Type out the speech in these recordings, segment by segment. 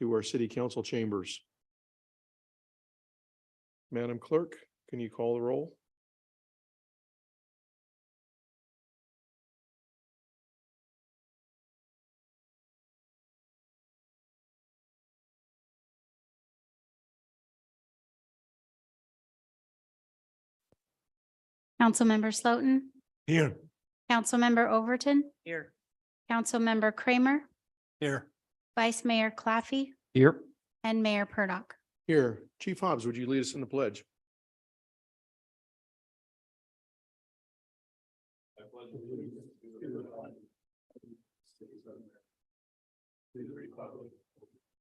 to our city council chambers. Madam Clerk, can you call the roll? Councilmember Slotin, Here. Councilmember Overton, Here. Councilmember Kramer, Here. Vice Mayor Claffey, Here. and Mayor Purdock. Here. Chief Hobbs, would you lead us in the pledge?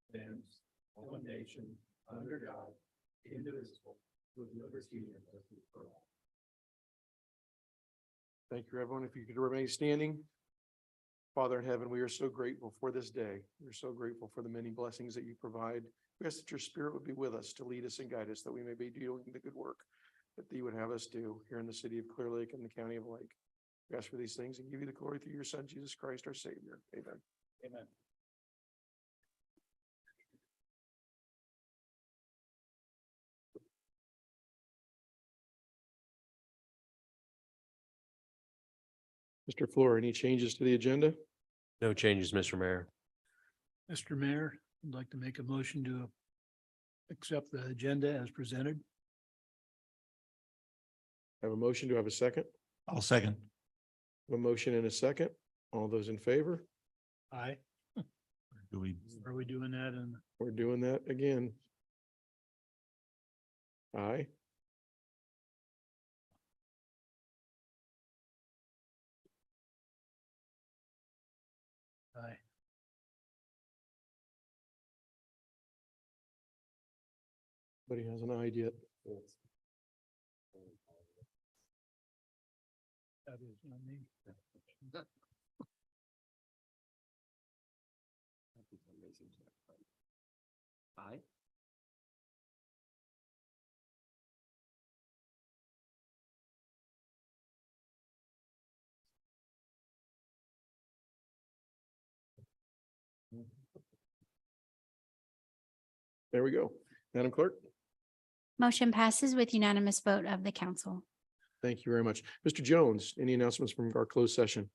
Stands one nation under God, indivisible, with liberty and justice for all. Thank you, everyone. If you could remain standing. Father in heaven, we are so grateful for this day. We're so grateful for the many blessings that you provide. We ask that your spirit would be with us to lead us and guide us, that we may be doing the good work that you would have us do here in the city of Clearlake and the county of Lake. We ask for these things and give you the glory through your son, Jesus Christ, our Savior. Amen. Amen. Mr. Floor, any changes to the agenda? No changes, Mr. Mayor. Mr. Mayor, I'd like to make a motion to accept the agenda as presented. I have a motion. Do I have a second? I'll second. A motion and a second. All those in favor? Aye. Are we doing that? And We're doing that again. Aye. aye. Nobody has an aye yet. That is not me. Aye. There we go. Madam Clerk? Motion passes with unanimous vote of the council. Thank you very much. Mr. Jones, any announcements from our closed session?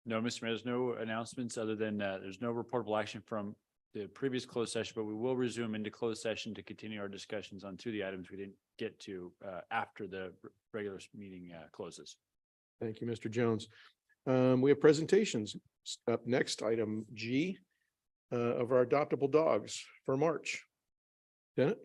No, Mr. Mayor, there's no announcements other than there's no reportable action from the previous closed session, but we will resume into closed session to continue our discussions on two of the items we didn't get to after the regular meeting closes. Thank you, Mr. Jones. We have presentations. Up next, item G of our adoptable dogs for March. Bennett?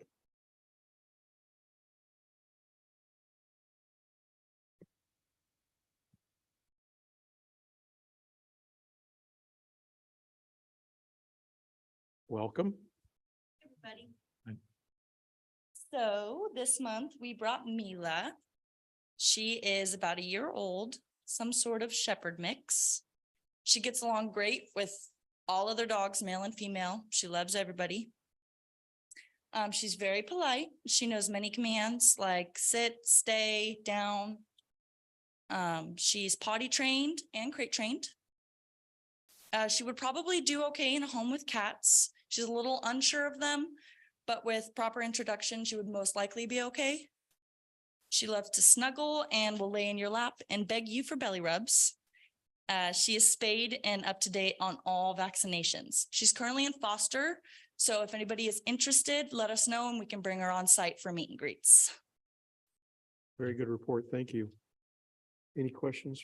Welcome. Everybody. So this month we brought Mila. She is about a year old, some sort of shepherd mix. She gets along great with all other dogs, male and female. She loves everybody. She's very polite. She knows many commands like sit, stay, down. She's potty trained and crate trained. She would probably do okay in a home with cats. She's a little unsure of them, but with proper introduction, she would most likely be okay. She loves to snuggle and will lay in your lap and beg you for belly rubs. She is spayed and up to date on all vaccinations. She's currently in foster, so if anybody is interested, let us know and we can bring her on site for meet and greets. Very good report. Thank you. Any questions?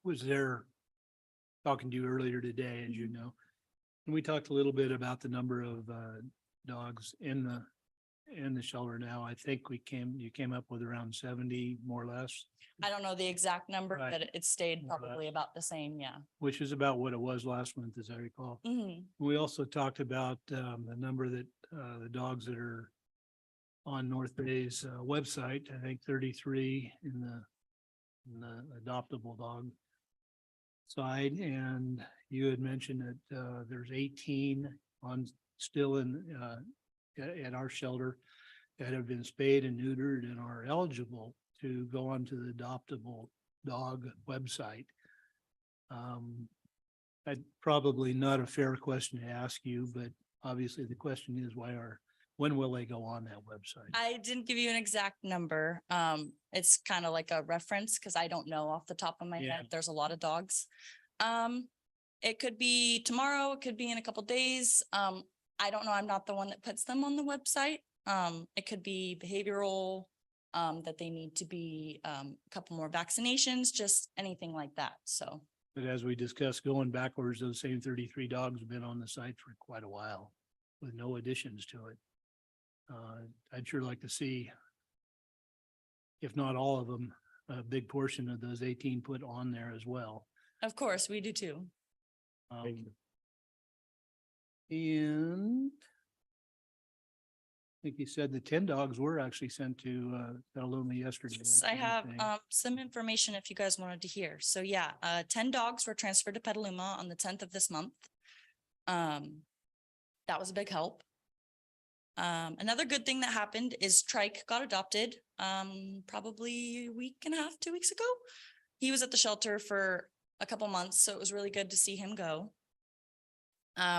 Was there talking to you earlier today, as you know, and we talked a little bit about the number of dogs in the shelter now. I think you came up with around 70 more or less. I don't know the exact number, Right. but it stayed More or probably about the same, yeah. Which is about what it was last month, as I recall. Mhm. We also talked about the number that the dogs that are on North Bay's website. I think 33 in the adoptable dog side, and you had mentioned that there's 18 still at our shelter that have been spayed and neutered and are eligible to go onto the adoptable dog website. probably not a fair question to ask you, but obviously the question is when will they go on that website? I didn't give you an exact number. It's kind of like a reference because I don't know off the top of my Yeah. head. There's a lot of dogs. It could be tomorrow, it could be in a couple days. I don't know. I'm not the one that puts them on the website. It could be behavioral, that they need to be, a couple more vaccinations, just anything like that. So, But as we discussed, going backwards, those same 33 dogs have been on the site for quite a while with no additions to it. I'd sure like to see, if not all of them, a big portion of those 18 put on there as well. of course, we do too. And I think you said the 10 dogs were actually sent to Petaluma yesterday. Yes, That's I a good have, thing. some information if you guys wanted to hear. So yeah, 10 dogs were transferred to Petaluma on the 10th of this month. That was a big help. Another good thing that happened is Trike got adopted, probably a week and a half, 2 weeks ago. He was at the shelter for a couple months, so it was really good to see him go.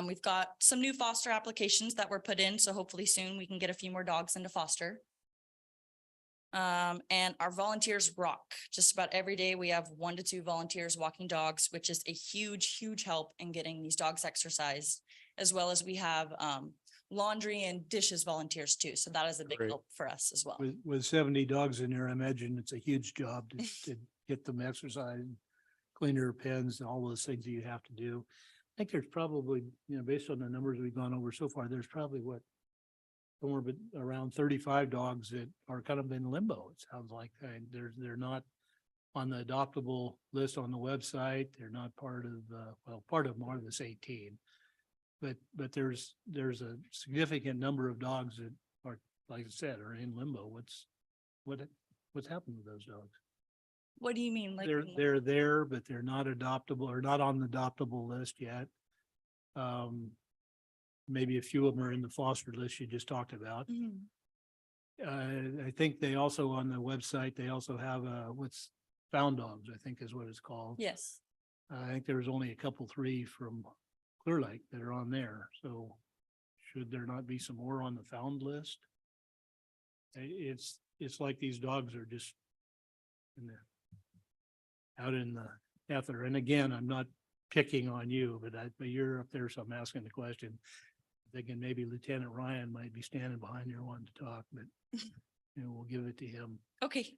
We've got some new foster applications that were put in, so hopefully soon we can get a few more dogs into foster. And our volunteers rock. Just about every day we have 1 to 2 volunteers walking dogs, which is a huge, huge help in getting these dogs exercised, as well as we have laundry and dishes volunteers too. So that is a big Great. help for us as well. With 70 dogs in there, I imagine it's a huge job to get them exercised, clean their pens and all those things that you have to do. I think there's probably, based on the numbers we've gone over so far, there's probably somewhere but around 35 dogs that are kind of in limbo. It sounds like they're not on the adoptable list on the website. They're not part of, part of them are this 18. But there's a significant number of dogs that are, like I said, are in limbo. What's happened to those dogs? What do you mean? Like, They're there, but they're not adoptable or not on the adoptable list yet. Maybe a few of them are in the foster list you just talked about. Mhm. I think they also on the website, they also have what's found dogs, I think is what it's called. Yes. I think there was only a couple, 3 from Clearlake that are on there. So should there not be some more on the found list? It's like these dogs are just out in the ether. And again, I'm not picking on you, but you're up there, so I'm asking the question. Thinking maybe Lieutenant Ryan might be standing behind there wanting to talk, but we'll give it to him. Okay.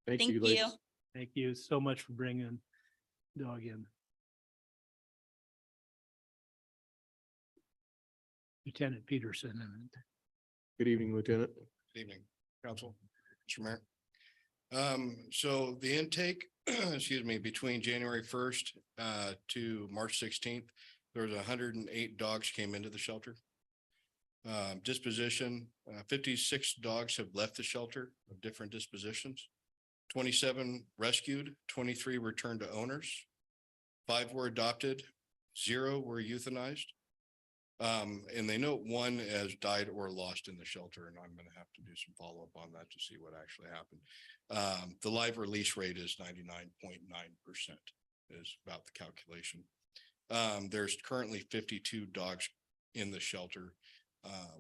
Thank Thank you, you. ladies. Thank you so much for bringing dog in. Lieutenant Peterson. Good evening, Lieutenant. Good evening, council, Mr. Mayor. So the intake, excuse me, between January 1st to March 16th, there was 108 dogs came into the shelter. Disposition, 56 dogs have left the shelter of different dispositions. 27 rescued, 23 returned to owners. 5 were adopted, 0 were euthanized. And they note 1 has died or lost in the shelter, and I'm gonna have to do some follow-up on that to see what actually happened. The live release rate is 99.9% is about the calculation. There's currently 52 dogs in the shelter.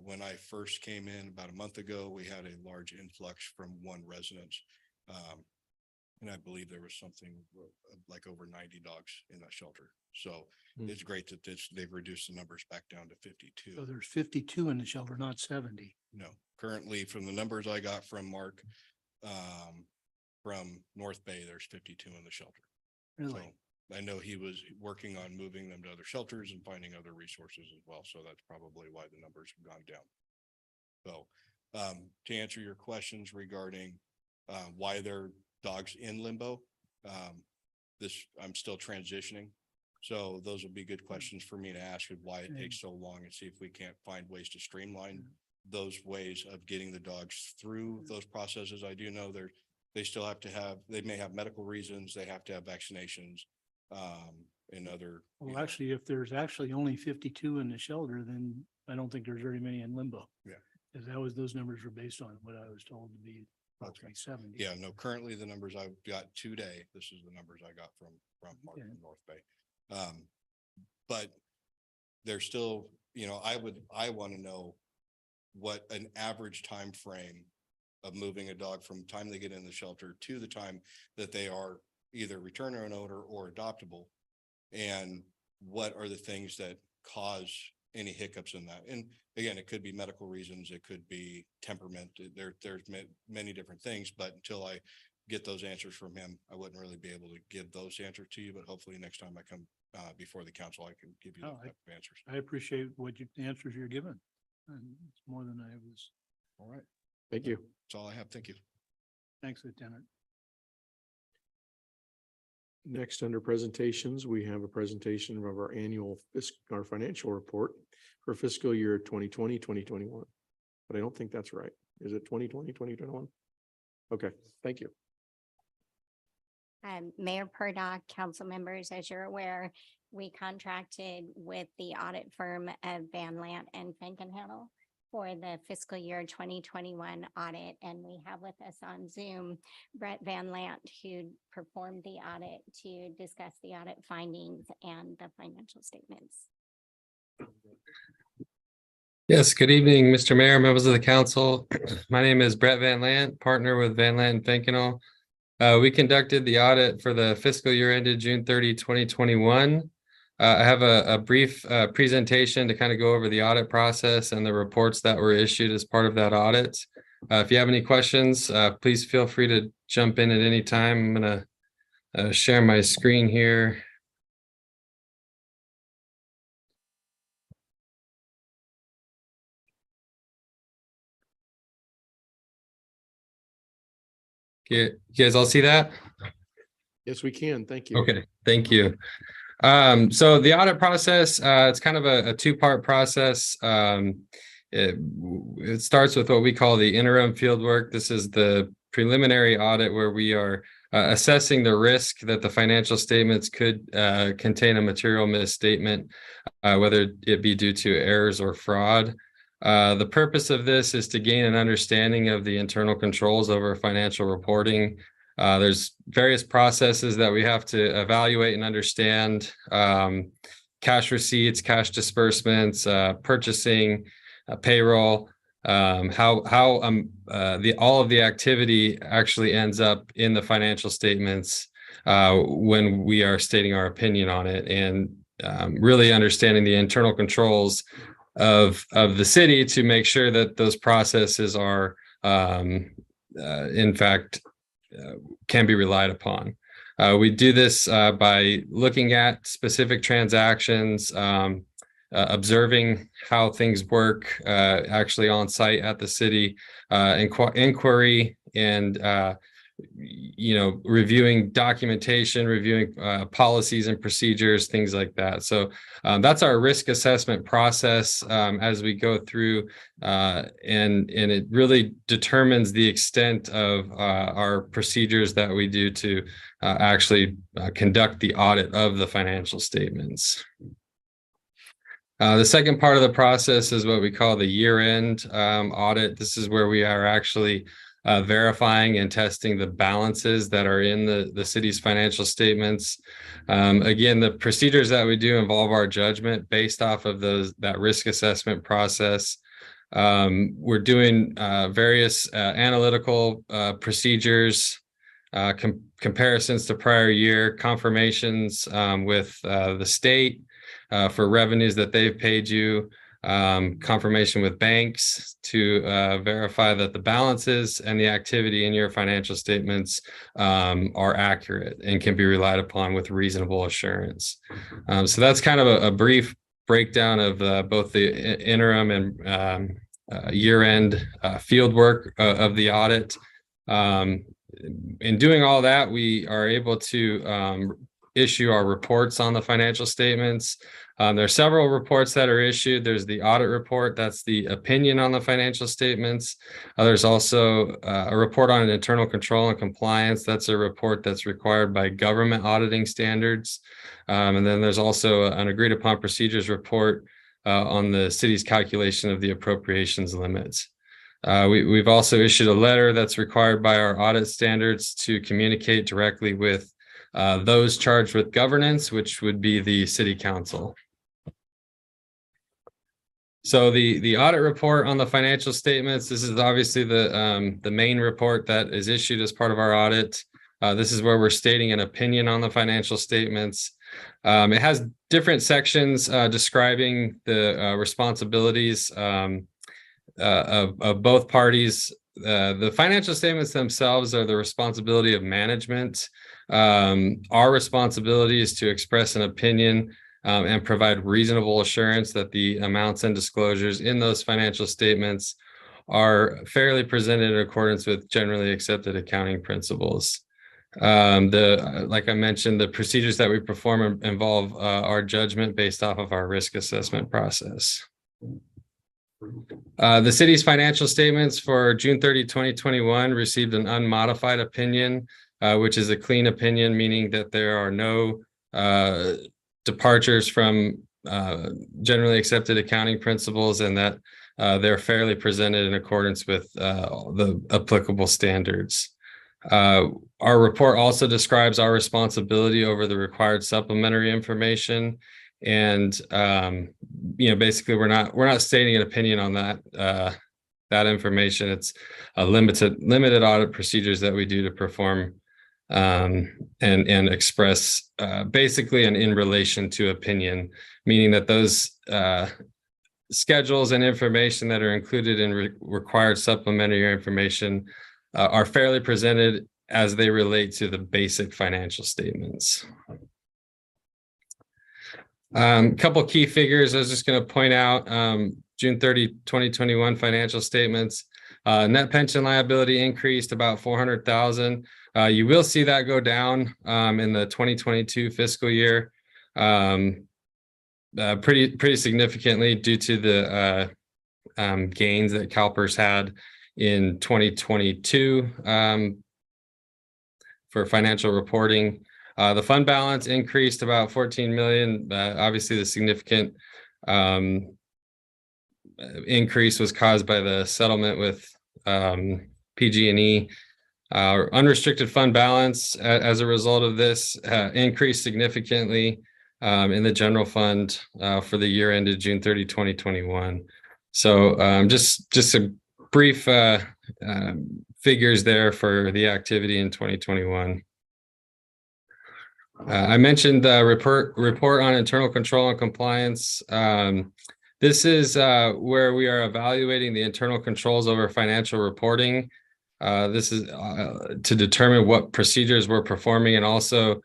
When I first came in about a month ago, we had a large influx from 1 residence. And I believe there was something like over 90 dogs in that shelter. So it's great that they've reduced the numbers back down to 52. So there's 52 in the shelter, not 70. No, currently from the numbers I got from Mark, from North Bay, there's 52 in the shelter. Really? So I know he was working on moving them to other shelters and finding other resources as well. So that's probably why the numbers have gone down. So to answer your questions regarding why they're dogs in limbo, I'm still transitioning. So those would be good questions for me to ask, of why it takes so long, and see if we can't find ways to streamline those ways of getting the dogs through those processes. I do know they still have to they may have medical reasons, they have to have vaccinations, and other. Well, actually, if there's actually only 52 in the shelter, then I don't think there's very many in limbo. Yeah. Because those numbers were based on what I was told to be approximately 70. Yeah, no, currently the numbers I've got today, this is the numbers I got from Mark Okay. from North Bay. But there's still, I want to know what an average time frame of moving a dog from time they get in the shelter to the time that they are either return to an owner or adoptable. And what are the things that cause any hiccups in that? And again, it could be medical reasons, it could be temperament. There's many different things, but until I get those answers from him, I wouldn't really be able to give those answers to you, but hopefully next time I come before the council, I can give you Oh, those type of answers. I appreciate the answers you're given. And it's more than I was. All right. Thank you. That's all I have. Thank you. Thanks, Lieutenant. Next, under presentations, we have a presentation of our our financial report for fiscal year 2020, 2021. But I don't think that's right. Is it 2020, 2021? Okay, thank you. Mayor Purdock, council members, as you're aware, we contracted with the audit firm of Van Lant and Finkenhittel for the fiscal year 2021 audit. And we have with us on Zoom, Brett Van Lant, who performed the audit to discuss the audit findings and the financial statements. Yes, good evening, Mr. Mayor, members of the council. My name is Brett Van Lant, partner with Van Lant and Finkenhittel. We conducted the audit for the fiscal year ended June 30, 2021. I have a brief presentation to kind of go over the audit process and the reports that were issued as part of that audit. If you have any questions, please feel free to jump in at any time. I'm going to share my screen here. You guys all see that? Yes, we can. Thank you. Okay, thank you. So the audit process, it's kind of a two-part process. It starts with what we call the interim field work. This is the preliminary audit where we are assessing the risk that the financial statements could contain a material misstatement, whether it be due to errors or fraud. The purpose of this is to gain an understanding of the internal controls over financial reporting. There's various processes that we have to evaluate and understand, cash receipts, cash disbursements, purchasing, payroll, how all of the activity actually ends up in the financial statements when we are stating our opinion on it, and really understanding the internal controls of the city to make sure that those processes are in fact can be relied upon. We do this by looking at specific transactions, observing how things work actually on site at the city, inquiry, and reviewing documentation, reviewing policies and procedures, things like that. So that's our risk assessment process as we go through, and it really determines the extent of our procedures that we do to actually conduct the audit of the financial statements. The second part of the process is what we call the year-end audit. This is where we are actually verifying and testing the balances that are in the city's financial statements. Again, the procedures that we do involve our judgment based off of that risk assessment process. We're doing various analytical procedures, comparisons to prior year, confirmations with the state for revenues that they've paid you, confirmation with banks to verify that the balances and the activity in your financial statements are accurate and can be relied upon with reasonable assurance. So that's kind of a brief breakdown of both the interim and year-end field work of the audit. In doing all that, we are able to issue our reports on the financial statements. There are several reports that are issued. There's the audit report, that's the opinion on the financial statements. There's also a report on internal control and compliance. That's a report that's required by government auditing standards. And then there's also an agreed upon procedures report on the city's calculation of the appropriations limits. We've also issued a letter that's required by our audit standards to communicate directly with those charged with governance, which would be the city council. So the audit report on the financial statements, this is obviously the main report that is issued as part of our audit. This is where we're stating an opinion on the financial statements. It has different sections describing the responsibilities of both parties. The financial statements themselves are the responsibility of management. Our responsibility is to express an opinion and provide reasonable assurance that the amounts and disclosures in those financial statements are fairly presented in accordance with generally accepted accounting principles. Like I mentioned, the procedures that we perform involve our judgment based off of our risk assessment process. The city's financial statements for June 30, 2021 received an unmodified opinion, which is a clean opinion, meaning that there are no departures from generally accepted accounting principles, and that they're fairly presented in accordance with the applicable standards. Our report also describes our responsibility over the required supplementary information, and basically we're not stating an opinion on that information. It's a limited audit procedures that we do to perform and express basically an in relation to opinion, meaning that those schedules and information that are included in required supplementary information are fairly presented as they relate to the basic financial statements. Couple key figures I was just going to point out. June 30, 2021 financial statements. Net pension liability increased about 400,000. You will see that go down in the 2022 fiscal year pretty significantly due to the gains that CalPERS had in 2022 for financial reporting. The fund balance increased about 14 million. Obviously, the significant increase was caused by the settlement with PG&E. Unrestricted fund balance as a result of this increased significantly in the general fund for the year ended June 30, 2021. So just some brief figures there for the activity in 2021. I mentioned the report on internal control and compliance. This is where we are evaluating the internal controls over financial reporting. This is to determine what procedures we're performing, and also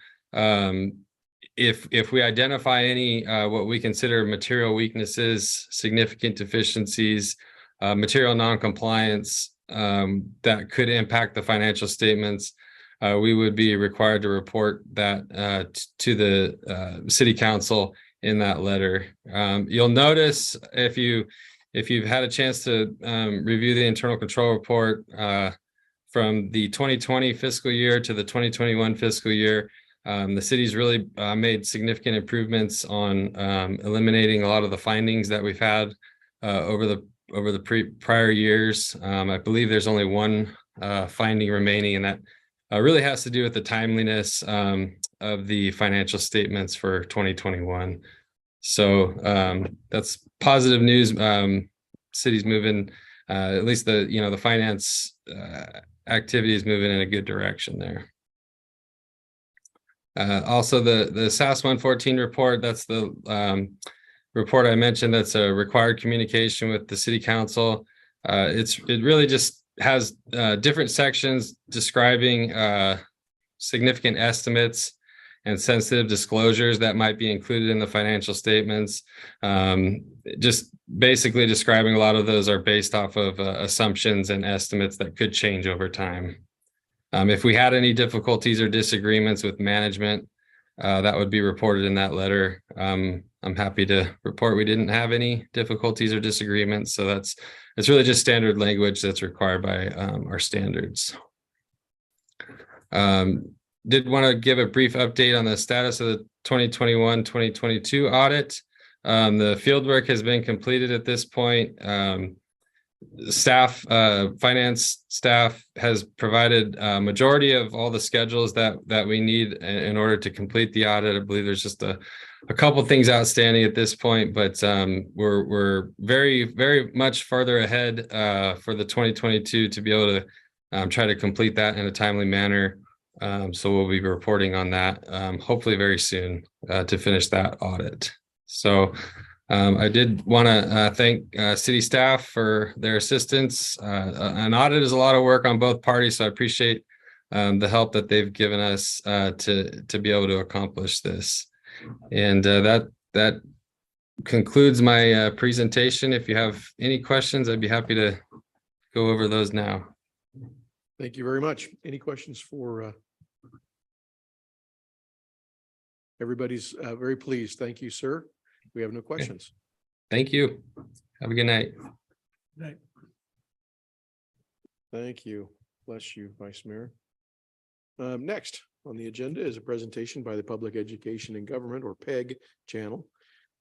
if we identify any what we consider material weaknesses, significant deficiencies, material non-compliance that could impact the financial statements, we would be required to report that to the city council in that letter. You'll notice if you've had a chance to review the internal control report from the 2020 fiscal year to the 2021 fiscal year, the city's really made significant improvements on eliminating a lot of the findings that we've had over the prior years. I believe there's only one finding remaining, and that really has to do with the timeliness of the financial statements for 2021. So that's positive news. City's moving, at least the finance activity is moving in a good direction there. Also, the SAS 114 report, that's the report I mentioned, that's a required communication with the city council. It really just has different sections describing significant estimates and sensitive disclosures that might be included in the financial statements. Just basically describing a lot of those are based off of assumptions and estimates that could change over time. If we had any difficulties or disagreements with management, that would be reported in that letter. I'm happy to report we didn't have any difficulties or disagreements. So it's really just standard language that's required by our standards. Did want to give a brief update on the status of the 2021-2022 audit. The fieldwork has been completed at this point. staff, finance staff has provided a majority of all the schedules that we need in order to complete the audit. I believe there's just a couple things outstanding at this point, but we're very much farther ahead for the 2022 to be able to try to complete that in a timely manner. So we'll be reporting on that hopefully very soon to finish that audit. So I did want to thank city staff for their assistance. An audit is a lot of work on both parties, so I appreciate the help that they've given us to be able to accomplish this. And that concludes my presentation. If you have any questions, I'd be happy to go over those now. Thank you very much. Any questions for everybody's very pleased. Thank you, sir. We have no questions. Thank you. Have a good night. Thank you. Bless you, Vice Mayor. Next on the agenda is a presentation by the Public Education and Government, or PEG channel,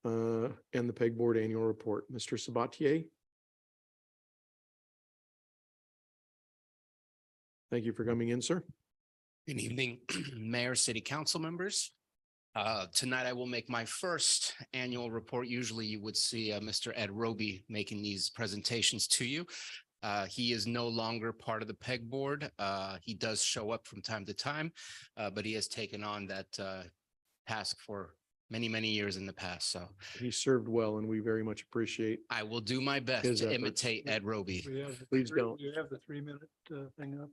and the PEG Board Annual Report. Mr. Sabatier. Thank you for coming in, sir. Good evening, Mayor, City Council members. Tonight I will make my first annual report. Usually you would see Mr. Ed Roby making these presentations to you. He is no longer part of the PEG board. He does show up from time to time, but he has taken on that task for many years in the past. So He served well, and we very much appreciate. I will do my best His to efforts. imitate Ed Roby. Please don't. You have the 3-minute thing up?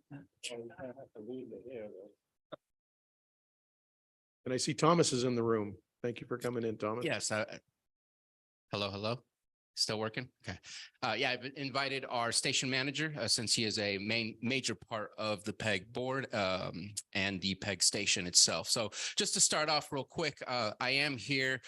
And I see Thomas is in the room. Thank you for coming in, Thomas. Yes. Hello. Still working? Okay. Yeah, I've invited our station manager since he is a major part of the PEG board and the PEG station itself. So just to start off real quick, I am here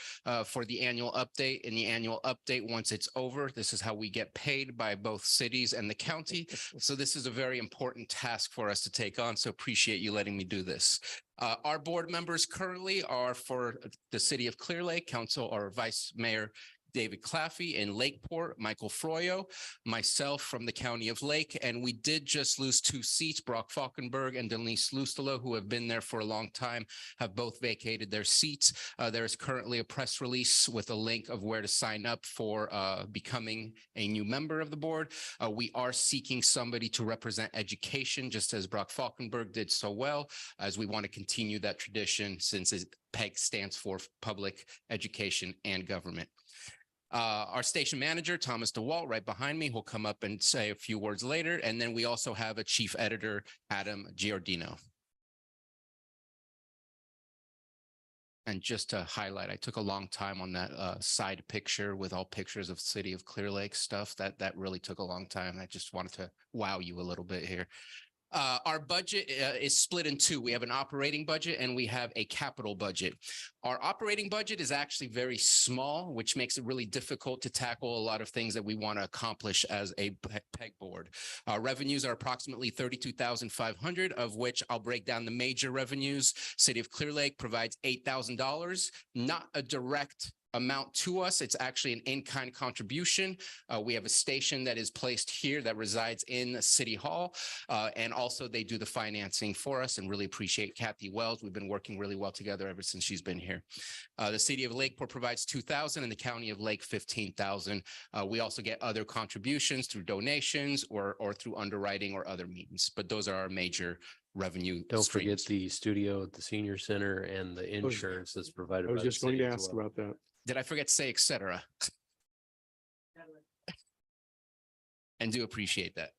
for the annual update. In the annual update, once it's over, this is how we get paid by both cities and the county. So this is a very important task for us to take on. So appreciate you letting me do this. Our board members currently are for the city of Clearlake, Council or Vice Mayor David Claffey, in Lakeport, Michael Froyo, myself from the County of Lake, and we did just lose 2 seats. Brock Falkenberg and Denise Lustelo, who have been there for a long time, have both vacated their seats. There is currently a press release with a link of where to sign up for becoming a new member of the board. We are seeking somebody to represent education, just as Brock Falkenberg did so well, as we want to continue that tradition since PEG stands for Public Education and Government. Our station manager, Thomas DeWalt, right behind me, will come up and say a few words later. And then we also have a chief editor, Adam Giordino. And just to highlight, I took a long time on that side picture with all pictures of City of Clearlake stuff. That really took a long time. I just wanted to wow you a little bit here. Our budget is split in 2. We have an operating budget and we have a capital budget. Our operating budget is actually very small, which makes it really difficult to tackle a lot of things that we want to accomplish as a PEG board. Our revenues are approximately $32,500, of which I'll break down the major revenues. City of Clearlake provides $8,000, not a direct amount to us. It's actually an in-kind contribution. We have a station that is placed here that resides in City Hall. And also they do the financing for us, and really appreciate Kathy Wells. We've been working really well together ever since she's been here. The city of Lakeport provides $2,000 and the county of Lake $15,000. We also get other contributions through donations or through underwriting or other means, but those are our major revenue Don't streams. forget the studio at the senior center and the insurance that's provided. I was by the just going city to as ask well. about that. Did I forget to say et cetera? And do appreciate that.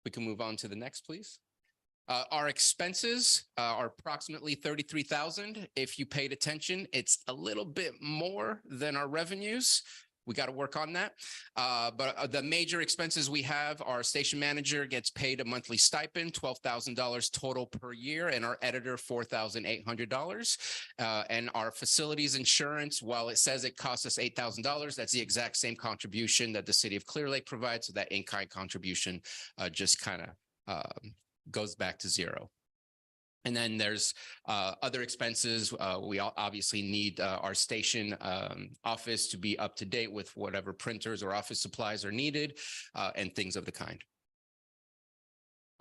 We can move on to the next, please. Our expenses are approximately $33,000. If you paid attention, it's a little bit more than our revenues. We got to work on that. But the major expenses we have, our station manager gets paid a monthly stipend, $12,000 total per year, and our editor, $4,800. And our facilities insurance, while it says it costs us $8,000, that's the exact same contribution that the city of Clearlake provides. So that in-kind contribution just kind of goes back to zero. And then there's other expenses. We obviously need our station office to be up to date with whatever printers or office supplies are needed and things of the kind.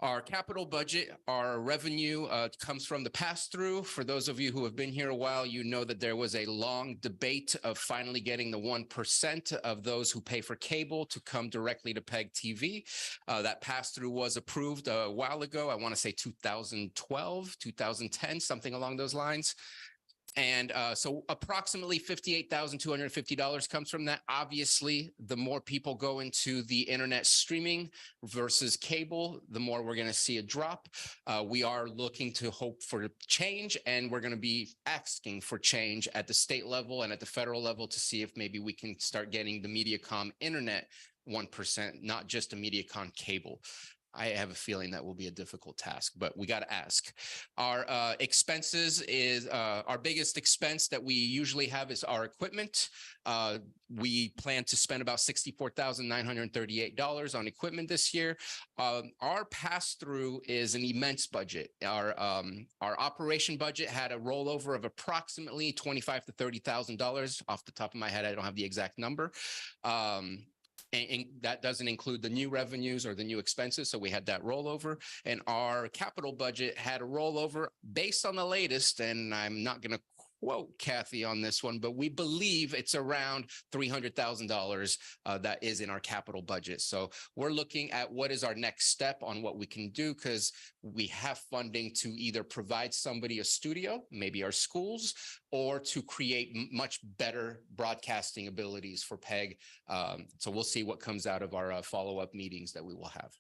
Our capital budget, our revenue comes from the pass-through. For those of you who have been here a while, you know that there was a long debate of finally getting the 1% of those who pay for cable to come directly to PEG TV. That pass-through was approved a while ago. I want to say 2012, 2010, something along those lines. And so approximately $58,250 comes from that. Obviously, the more people go into the internet streaming versus cable, the more we're going to see a drop. We are looking to hope for change, and we're going to be asking for change at the state level and at the federal level to see if maybe we can start getting the Mediacom internet 1%, not just a Mediacom cable. I have a feeling that will be a difficult task, but we got to ask. Our expenses is our biggest expense that we usually have is our equipment. We plan to spend about $64,938 on equipment this year. Our pass-through is an immense budget. Our operation budget had a rollover of approximately $25,000 to $30,000. Off the top of my head, I don't have the exact number. And that doesn't include the new revenues or the new expenses. So we had that rollover, and our capital budget had a rollover based on the latest. And I'm not going to quote Kathy on this one, but we believe it's around $300,000 that is in our capital budget. So we're looking at what is our next step on what we can do, because we have funding to either provide somebody a studio, maybe our schools, or to create much better broadcasting abilities for PEG. So we'll see what comes out of our follow-up meetings that we will have.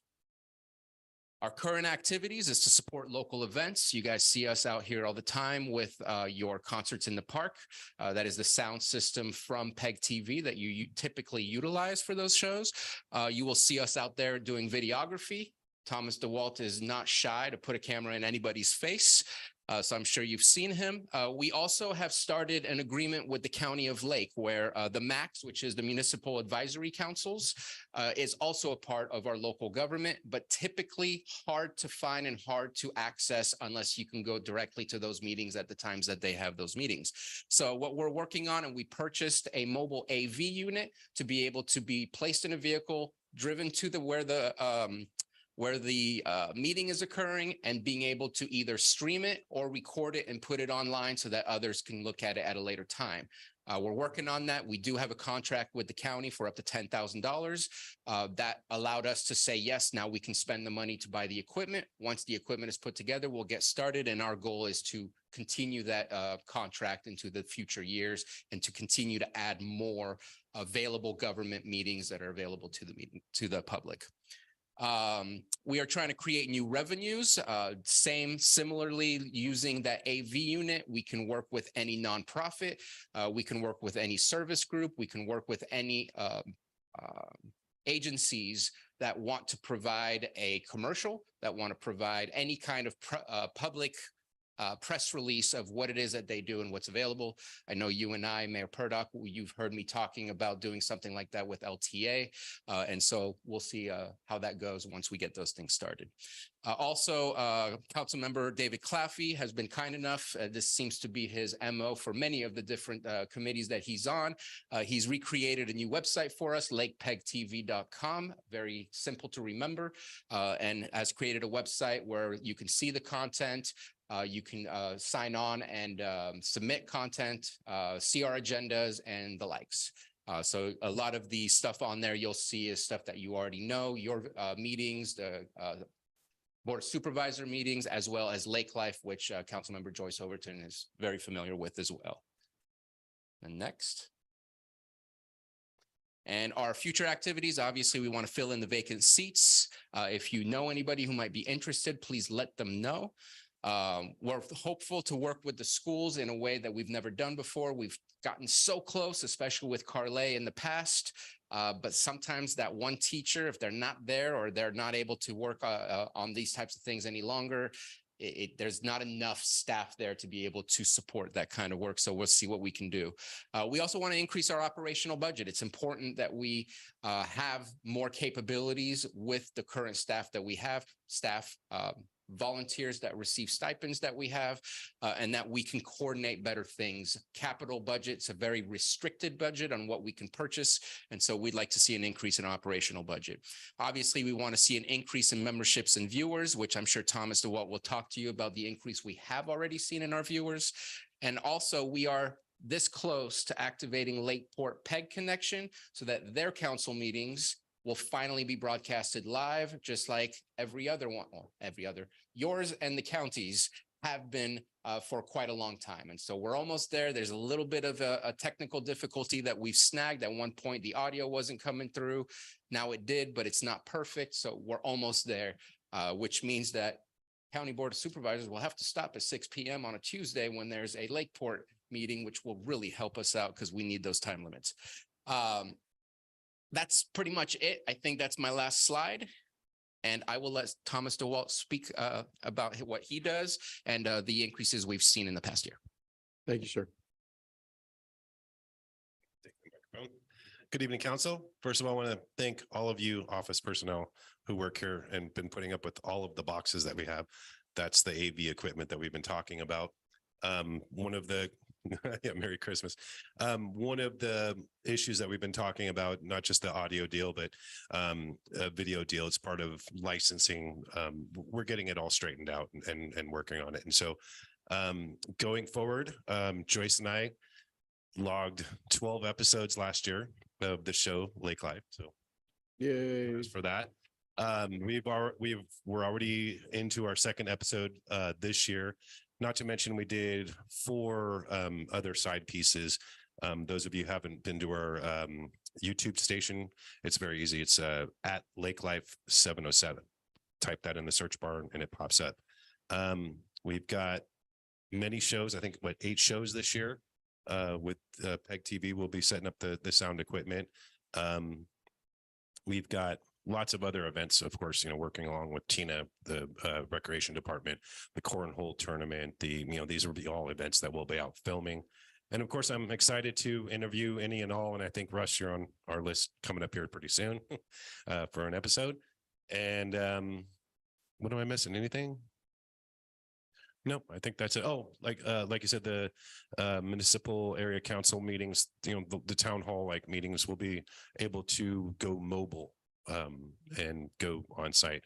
Our current activities is to support local events. You guys see us out here all the time with your concerts in the park. That is the sound system from PEG TV that you typically utilize for those shows. You will see us out there doing videography. Thomas DeWalt is not shy to put a camera in anybody's face. So I'm sure you've seen him. We also have started an agreement with the County of Lake, where the MACs, which is the Municipal Advisory Councils, is also a part of our local government, but typically hard to find and hard to access unless you can go directly to those meetings at the times that they have those meetings. So what we're working on, and we purchased a mobile AV unit to be able to be placed in a vehicle, driven to where the meeting is occurring, and being able to either stream it or record it and put it online so that others can look at it at a later time. We're working on that. We do have a contract with the county for up to $10,000. That allowed us to say, yes, now we can spend the money to buy the equipment. Once the equipment is put together, we'll get started. And our goal is to continue that contract into the future years and to continue to add more available government meetings that are available to the public. We are trying to create new revenues, similarly using that AV unit. We can work with any nonprofit. We can work with any service group. We can work with any agencies that want to provide a commercial, that want to provide any kind of public press release of what it is that they do and what's available. I know you and I, Mayor Purdock, you've heard me talking about doing something like that with LTA. And so we'll see how that goes once we get those things started. Also, Councilmember David Claffey has been kind enough. This seems to be his MO for many of the different committees that he's on. He's recreated a new website for us, lakepegtv.com, very simple to remember, and has created a website where you can see the content. You can sign on and submit content, see our agendas and the likes. So a lot of the stuff on there you'll see is stuff that you already know, your meetings, the Board of Supervisor meetings, as well as Lake Life, which Councilmember Joyce Overton is very familiar with as well. And next. And our future activities, obviously, we want to fill in the vacant seats. If you know anybody who might be interested, please let them know. We're hopeful to work with the schools in a way that we've never done before. We've gotten so close, especially with Clearlake in the past. But sometimes that one teacher, if they're not there or they're not able to work on these types of things any longer, there's not enough staff there to be able to support that kind of work. So we'll see what we can do. We also want to increase our operational budget. It's important that we have more capabilities with the current staff that we have. volunteers that receive stipends that we have, and that we can coordinate better things. Capital budget's a very restricted budget on what we can purchase. And so we'd like to see an increase in operational budget. Obviously, we want to see an increase in memberships and viewers, which I'm sure Thomas DeWalt will talk to you about the increase we have already seen in our viewers. And also, we are this close to activating Lakeport PEG Connection so that their council meetings will finally be broadcasted live, just like every other one, or every other, yours and the counties have been for quite a long time. And so we're almost there. There's a little bit of a technical difficulty that we've snagged. At one point, the audio wasn't coming through. Now it did, but it's not perfect. So we're almost there, which means that County Board of Supervisors will have to stop at 6 p.m. on a Tuesday when there's a Lakeport meeting, which will really help us out because we need those time limits. That's pretty much it. I think that's my last slide. And I will let Thomas DeWalt speak about what he does and the increases we've seen in the past year. Thank you, sir. Good evening, council. First of all, I want to thank all of you office personnel who work here and been putting up with all of the boxes that we have. That's the AV equipment that we've been talking about. One of the yeah, Merry Christmas. One of the issues that we've been talking about, not just the audio deal, but a video deal, it's part of licensing. We're getting it all straightened out and working on it. And so going forward, Joyce and I logged 12 episodes last year of the show Lake Live. So Yay. for that. We're already into our second episode this year. Not to mention we did 4 other side pieces. Those of you who haven't been to our YouTube station, it's very easy. It's at Lake Life 707. Type that in the search bar and it pops up. We've got many shows. I think 8 shows this year. With PEG TV, we'll be setting up the sound equipment. We've got lots of other events, of course, working along with Tina, the recreation department, the cornhole tournament, these will be all events that we'll be out filming. And of course, I'm excited to interview any and all. And I think Russ, you're on our list coming up here pretty soon for an episode. And what am I missing? Anything? No, I think that's it. Oh, like you said, the municipal area council meetings, the town hall meetings will be able to go mobile and go on site.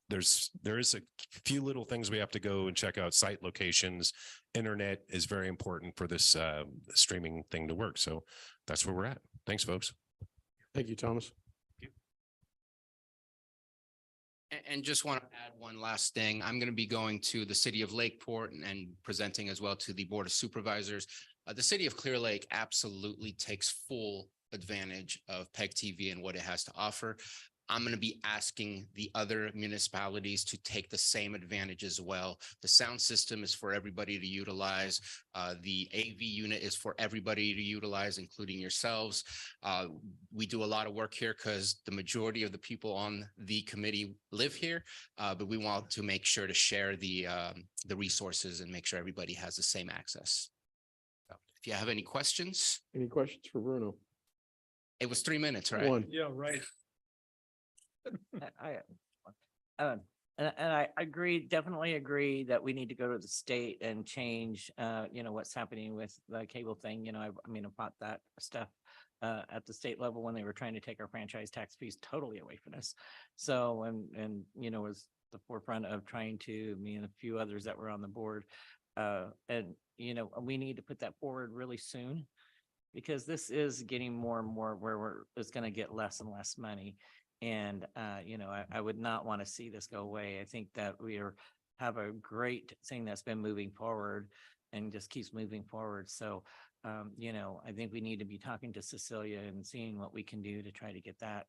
There is a few little things we have to go and check out. Site locations, internet is very important for this streaming thing to work. So that's where we're at. Thanks, folks. Thank you, Thomas. And just want to add one last thing. I'm going to be going to the city of Lakeport and presenting as well to the Board of Supervisors. The city of Clearlake absolutely takes full advantage of PEG TV and what it has to offer. I'm going to be asking the other municipalities to take the same advantage as well. The sound system is for everybody to utilize. The AV unit is for everybody to utilize, including yourselves. We do a lot of work here because the majority of the people on the committee live here, but we want to make sure to share the resources and make sure everybody has the same access. So if you have any questions. Any questions for Bruno? It was 3 minutes, right? One. Yeah, right. And I agree, definitely agree that we need to go to the state and change, what's happening with the cable thing. I bought that stuff at the state level when they were trying to take our franchise tax fees totally away from us. So, and was the forefront of trying to, me and a few others that were on the board. We need to put that forward really soon because this is getting more and more where it's going to get less and less money. And, I would not want to see this go away. I think that we have a great thing that's been moving forward and just keeps moving forward. So, I think we need to be talking to Cecilia and seeing what we can do to try to get that,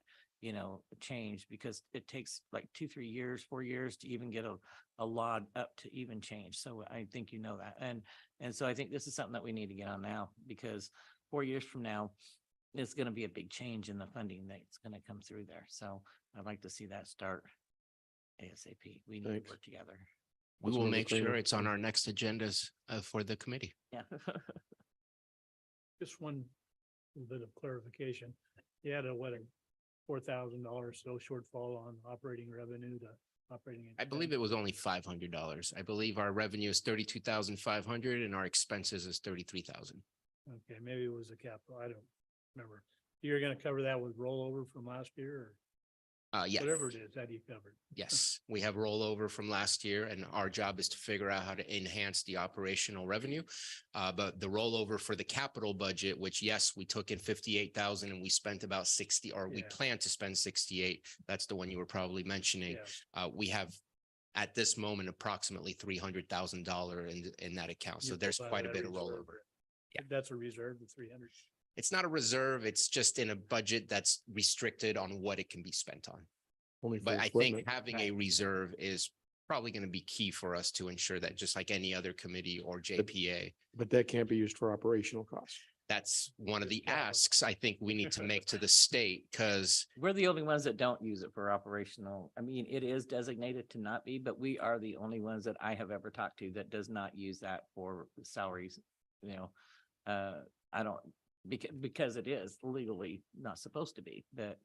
changed because it takes like 2, 3 years, 4 years to even get a law up to even change. So I think that. And so I think this is something that we need to get on now because 4 years from now, it's going to be a big change in the funding that's going to come through there. So I'd like to see that start ASAP. We need Thanks. to work together. We will Councilmember make sure Kramer. it's on our next agendas for the committee. Yeah. Just one bit of clarification. You had a $4,000 so shortfall on operating revenue to operating. I believe it was only $500. I believe our revenue is 32,500 and our expenses is 33,000. Okay, maybe it was a capital. I don't remember. You're gonna cover that with rollover from last year or Yes. whatever it is, how do you cover it? Yes, we have rollover from last year and our job is to figure out how to enhance the operational revenue. But the rollover for the capital budget, which yes, we took in 58,000 and we spent about 60, or we Yeah. plan to spend 68. That's the one you were probably mentioning. Yeah. We have at this moment approximately $300,000 in that account. So You there's pulled out quite a that bit of reserve. rollover. Yeah. That's a reserve, the 300. It's not a reserve. It's just in a budget that's restricted on what it can be spent on. Only for But I equipment. think having a reserve is probably going to be key for us to ensure that just like any other committee or JPA, But that can't be used for operational costs. that's one of the Capital. asks I think we need to make to the state because We're the only ones that don't use it for operational. I mean, it is designated to not be, but we are the only ones that I have ever talked to that does not use that for salaries. You know, I don't, because it is legally not supposed to be, but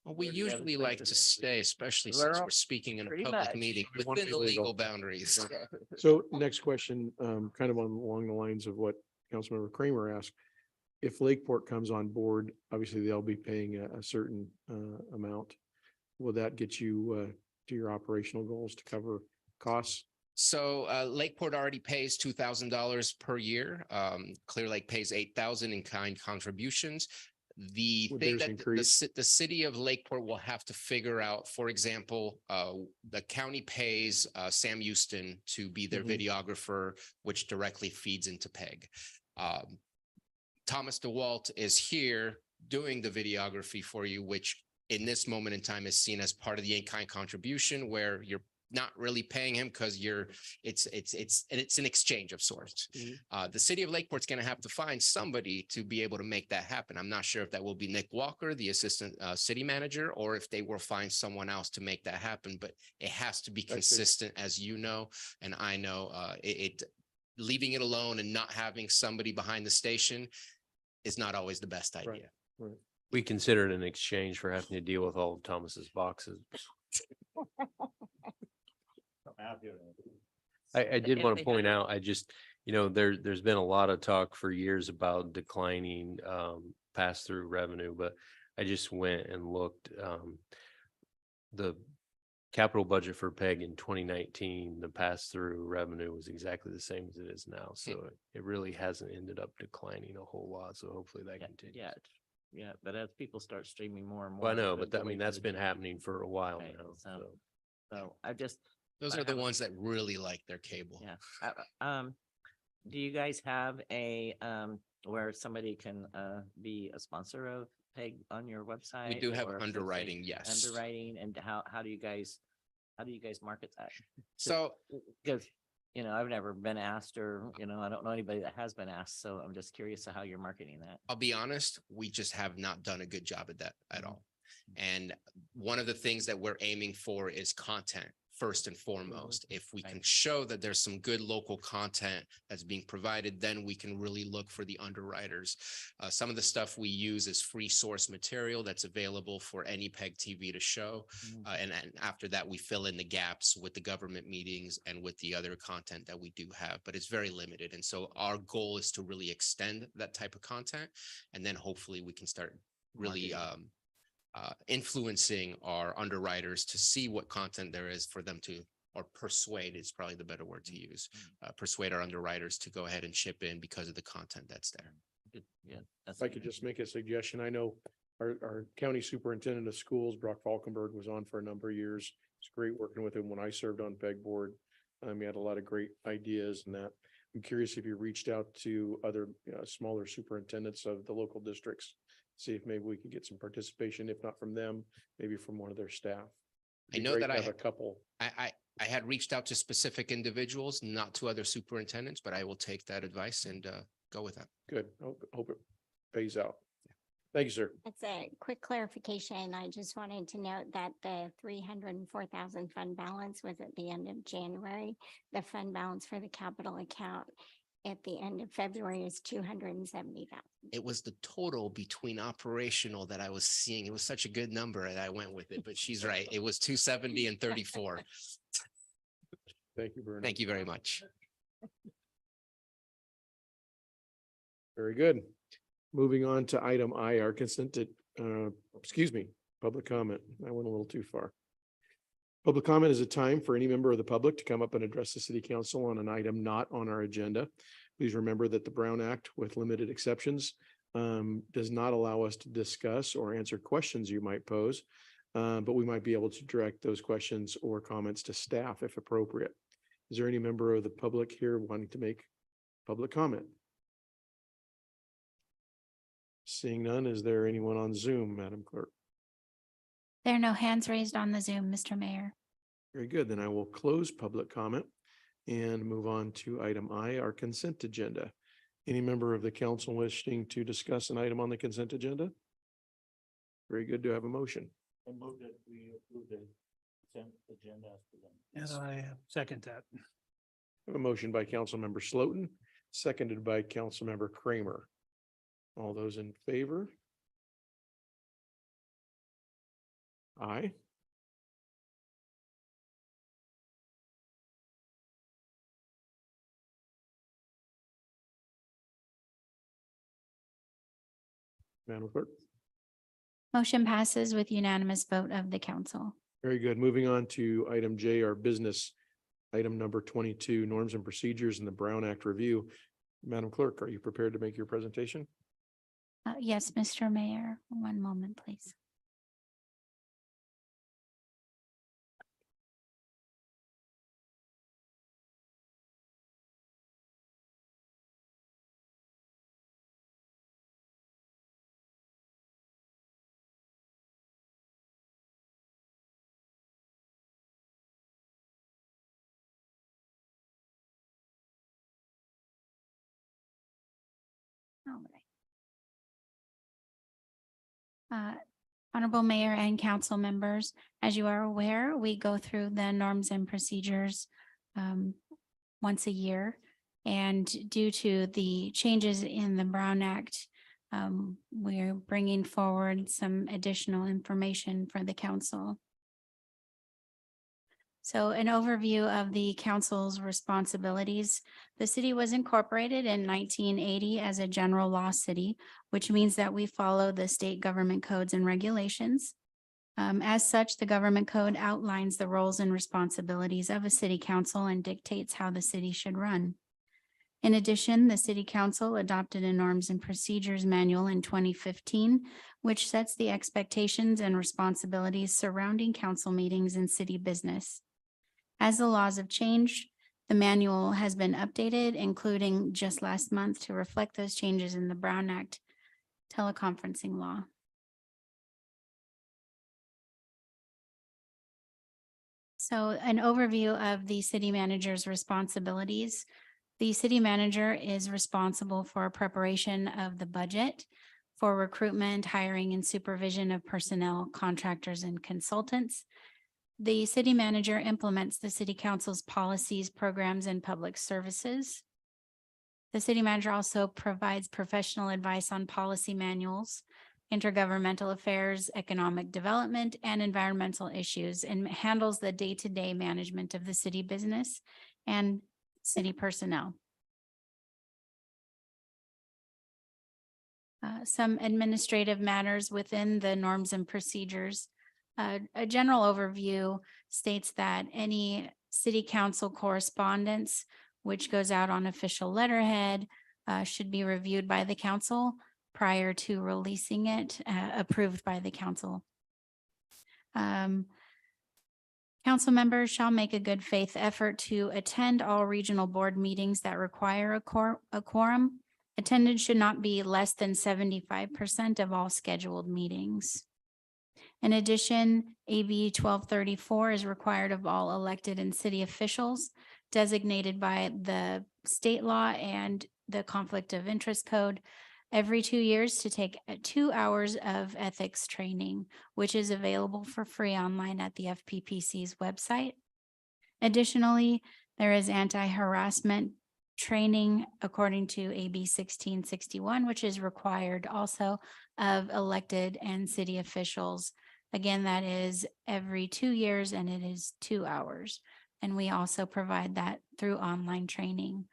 we Where do you have usually like to expenses? stay, especially We're since all we're speaking in a pretty public much. meeting We want to within be the legal. legal boundaries. So next question, kind of along the lines of what Councilmember Kramer asked. If Lakeport comes on board, obviously they'll be paying a certain amount. Will that get you to your operational goals to cover costs? So Lakeport already pays $2,000 per year. Clearlake pays 8,000 in kind contributions. The Would thing theirs that increase? the city of Lakeport will have to figure out, for example, the county pays Sam Houston to be their Mhm. videographer, which directly feeds into PEG. Thomas DeWalt is here doing the videography for you, which in this moment in time is seen as part of the in-kind contribution where you're not really paying him because it's an exchange of sorts. Mhm. The city of Lakeport's going to have to find somebody to be able to make that happen. I'm not sure if that will be Nick Walker, the assistant city manager, or if they will find someone else to make that happen. But it has to be see. consistent, as you know, and I know. Leaving it alone and not having somebody behind the station is not always the best idea. Right. We consider it an exchange for having to deal with all of Thomas's boxes. I did If want they to point had- out, I just, there's been a lot of talk for years about declining pass-through revenue, but I just went and looked, the capital budget for PEG in 2019, the pass-through revenue was exactly the same as it is now. So it really hasn't ended up declining a whole lot. So hopefully that continues. Yeah, but as people start streaming more and more. Well, I know, they'll but I wait mean, for that's the been change. happening for a while Right, now. so- So. So I just, Those I are the have a- ones that really like their cable. yeah, do you guys have a, where somebody can, be a sponsor of PEG on your website? We do have or if it's a underwriting, yes. Underwriting, and how do you guys market that? So Because, I've never been asked or, I don't know anybody that has been asked, so I'm just curious to how you're marketing that. I'll be honest, we just have not done a good job at that at all. And one of the things that we're aiming for is content first and foremost. If we can Right. show that there's some good local content that's being provided, then we can really look for the underwriters. Some of the stuff we use is free source material that's available for any PEG TV to show. And after that, we fill in the gaps with the government meetings and with the other content that we do have, but it's very limited. And so our goal is to really extend that type of content. And then hopefully we can start really influencing our underwriters to see what content there is for them to, or persuade is probably the better word to use, persuade our underwriters to go ahead and chip in because of the content that's there. Yeah. If I could just make a suggestion, I know our county superintendent of schools, Brock Falkenberg, was on for a number of years. It's great working with him when I served on PEG board. He had a lot of great ideas and that. I'm curious if you reached out to other smaller superintendents of the local districts, see if maybe we could get some participation, if not from them, maybe from one of their staff. I It'd be know great that to I have ha- a couple. I had reached out to specific individuals, not to other superintendents, but I will take that advice and go with that. Good. Hope it pays out. Thank you, sir. That's a quick clarification. I just wanted to note that the 304,000 fund balance was at the end of January. The fund balance for the capital account at the end of February is 270,000. It was the total between operational that I was seeing. It was such a good number and I went with it, but she's right. It was 270 and 34. Thank you, Vernon. Thank you very much. Very good. Moving on to item I, our consent to, public comment. I went a little too far. Public comment is a time for any member of the public to come up and address the city council on an item not on our agenda. Please remember that the Brown Act, with limited exceptions, does not allow us to discuss or answer questions you might pose, but we might be able to direct those questions or comments to staff if appropriate. Is there any member of the public here wanting to make public comment? Seeing none, is there anyone on Zoom, Madam Clerk? There are no hands raised on the Zoom, Mr. Mayor. Very good. Then I will close public comment and move on to item I, our consent agenda. Any member of the council wishing to discuss an item on the consent agenda? Very good. Do I have a motion? I move that we approve the consent agenda as presented. And I second that. I have a motion by Councilmember Slotin, seconded by Councilmember Kramer. All those in favor? Aye. Madam Clerk. Motion passes with unanimous vote of the council. Very good. Moving on to item J, our business. Item number 22, norms and procedures in the Brown Act review. Madam Clerk, are you prepared to make your presentation? Yes, Mr. Mayor. One moment, please. All right. Honorable Mayor and council members, as you are aware, we go through the norms and procedures once a year. And due to the changes in the Brown Act, we're bringing forward some additional information for the council. So an overview of the council's responsibilities. The city was incorporated in 1980 as a general law city, which means that we follow the state government codes and regulations. As such, the government code outlines the roles and responsibilities of a city council and dictates how the city should run. In addition, the city council adopted a norms and procedures manual in 2015, which sets the expectations and responsibilities surrounding council meetings and city business. As the laws have changed, the manual has been updated, including just last month, to reflect those changes in the Brown Act teleconferencing law. So an overview of the city manager's responsibilities. The city manager is responsible for preparation of the budget, for recruitment, hiring, and supervision of personnel, contractors, and consultants. The city manager implements the city council's policies, programs, and public services. The city manager also provides professional advice on policy manuals, intergovernmental affairs, economic development, and environmental issues, and handles the day-to-day management of the city business and city personnel. Some administrative matters within the norms and procedures. A general overview states that any city council correspondence, which goes out on official letterhead, should be reviewed by the council prior to releasing it, approved by the council. Council members shall make a good faith effort to attend all regional board meetings that require a quorum. Attendance should not be less than 75% of all scheduled meetings. In addition, AB 1234 is required of all elected and city officials designated by the state law and the Conflict of Interest Code every 2 years to take 2 hours of ethics training, which is available for free online at the FPPC's website. Additionally, there is anti-harassment training according to AB 1661, which is required also of elected and city officials. Again, that is every 2 years and it is 2 hours. And we also provide that through online training.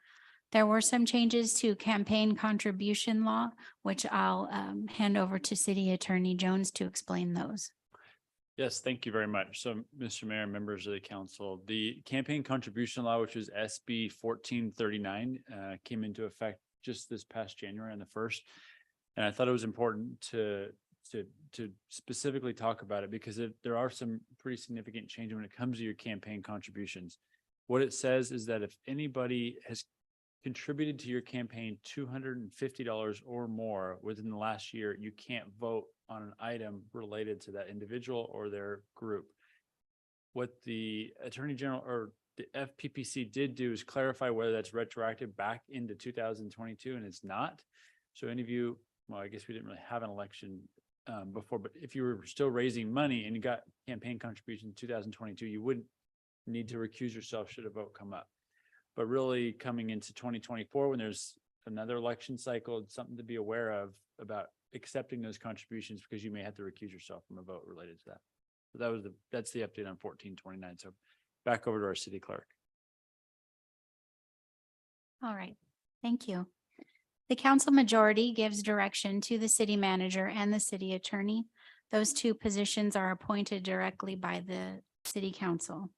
There were some changes to campaign contribution law, which I'll hand over to City Attorney Jones to explain those. Yes, thank you very much. So, Mr. Mayor, members of the council, the campaign contribution law, which was SB 1439, came into effect just this past January on the 1st. And I thought it was important to specifically talk about it because there are some pretty significant changes when it comes to your campaign contributions. What it says is that if anybody has contributed to your campaign $250 or more within the last year, you can't vote on an item related to that individual or their group. What the Attorney General or the FPPC did do is clarify whether that's retroactive back into 2022, and it's not. So any of you, well, I guess we didn't really have an election before, but if you were still raising money and you got campaign contribution in 2022, you wouldn't need to recuse yourself should a vote come up. But really coming into 2024, when there's another election cycle, it's something to be aware of about accepting those contributions because you may have to recuse yourself from a vote related to that. So that's the update on 1429. So back over to our city clerk. All right, thank you. The council majority gives direction to the city manager and the city attorney. Those two positions are appointed directly by the city council.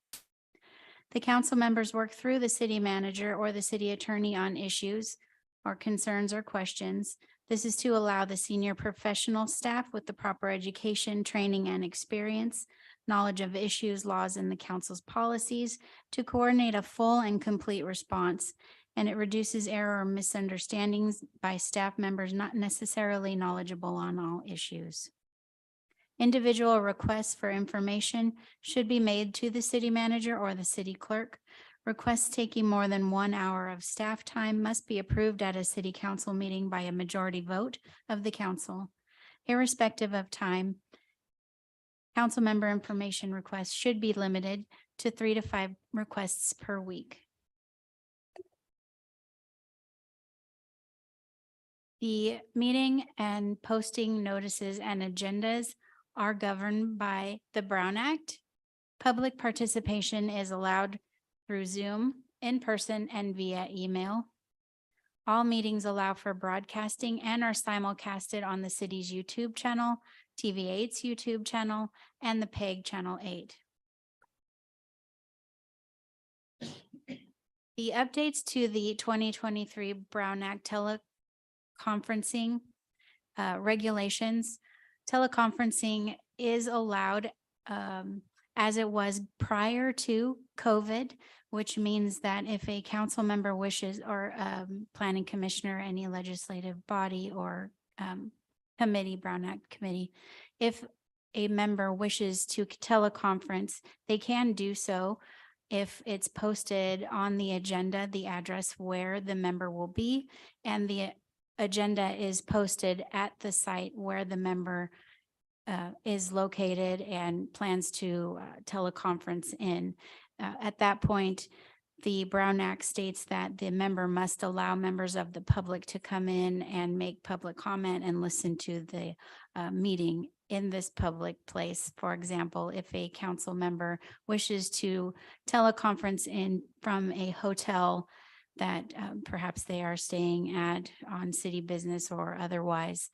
The council members work through the city manager or the city attorney on issues or concerns or questions. This is to allow the senior professional staff with the proper education, training, and experience, knowledge of issues, laws, and the council's policies to coordinate a full and complete response. And it reduces error or misunderstandings by staff members not necessarily knowledgeable on all issues. Individual requests for information should be made to the city manager or the city clerk. Requests taking more than 1 hour of staff time must be approved at a city council meeting by a majority vote of the council. Irrespective of time, council member information requests should be limited to 3 to 5 requests per week. The meeting and posting notices and agendas are governed by the Brown Act. Public participation is allowed through Zoom, in person, and via email. All meetings allow for broadcasting and are simulcasted on the city's YouTube channel, TV8's YouTube channel, and the PEG Channel 8. The updates to the 2023 Brown Act teleconferencing regulations. Teleconferencing is allowed as it was prior to COVID, which means that if a council member wishes or planning commissioner, any legislative body or committee, Brown Act committee, if a member wishes to teleconference, they can do so if it's posted on the agenda, the address where the member will be, and the agenda is posted at the site where the member is located and plans to teleconference in. At that point, the Brown Act states that the member must allow members of the public to come in and make public comment and listen to the meeting in this public place. For example, if a council member wishes to teleconference in from a hotel that perhaps they are staying at on city business or otherwise,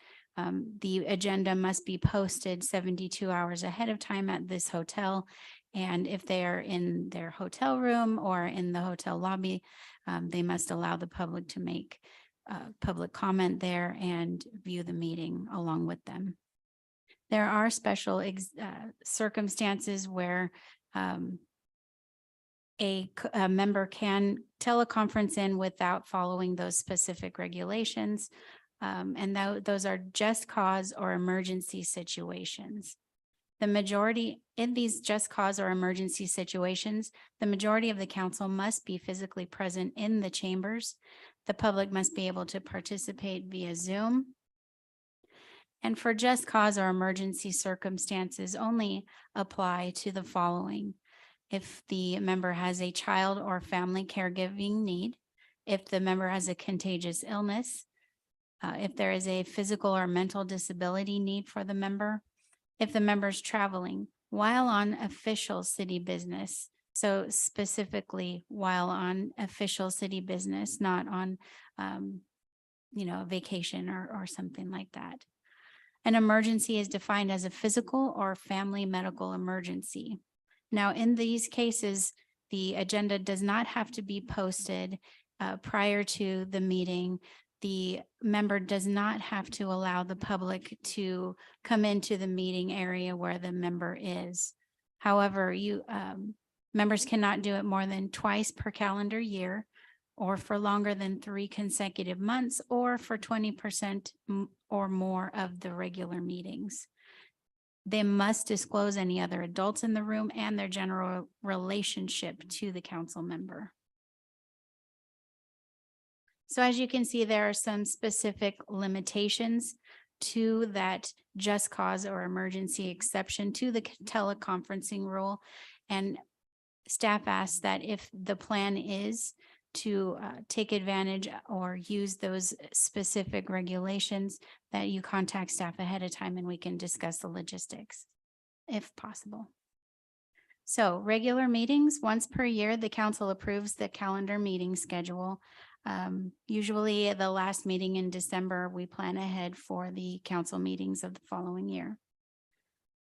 the agenda must be posted 72 hours ahead of time at this hotel. And if they are in their hotel room or in the hotel lobby, they must allow the public to make public comment there and view the meeting along with them. There are special circumstances where a member can teleconference in without following those specific regulations. And those are just cause or emergency situations. The majority in these just cause or emergency situations, the majority of the council must be physically present in the chambers. The public must be able to participate via Zoom. And for just cause or emergency circumstances only apply to the following. If the member has a child or family caregiving need, if the member has a contagious illness, if there is a physical or mental disability need for the member, if the member's traveling while on official city business. So specifically while on official city business, not on, vacation or something like that. An emergency is defined as a physical or family medical emergency. Now, in these cases, the agenda does not have to be posted prior to the meeting. The member does not have to allow the public to come into the meeting area where the member is. However, members cannot do it more than twice per calendar year, or for longer than 3 consecutive months, or for 20% or more of the regular meetings. They must disclose any other adults in the room and their general relationship to the council member. So as you can see, there are some specific limitations to that just cause or emergency exception to the teleconferencing rule. And staff asks that if the plan is to take advantage or use those specific regulations, that you contact staff ahead of time and we can discuss the logistics if possible. So regular meetings, once per year, the council approves the calendar meeting schedule. Usually the last meeting in December, we plan ahead for the council meetings of the following year.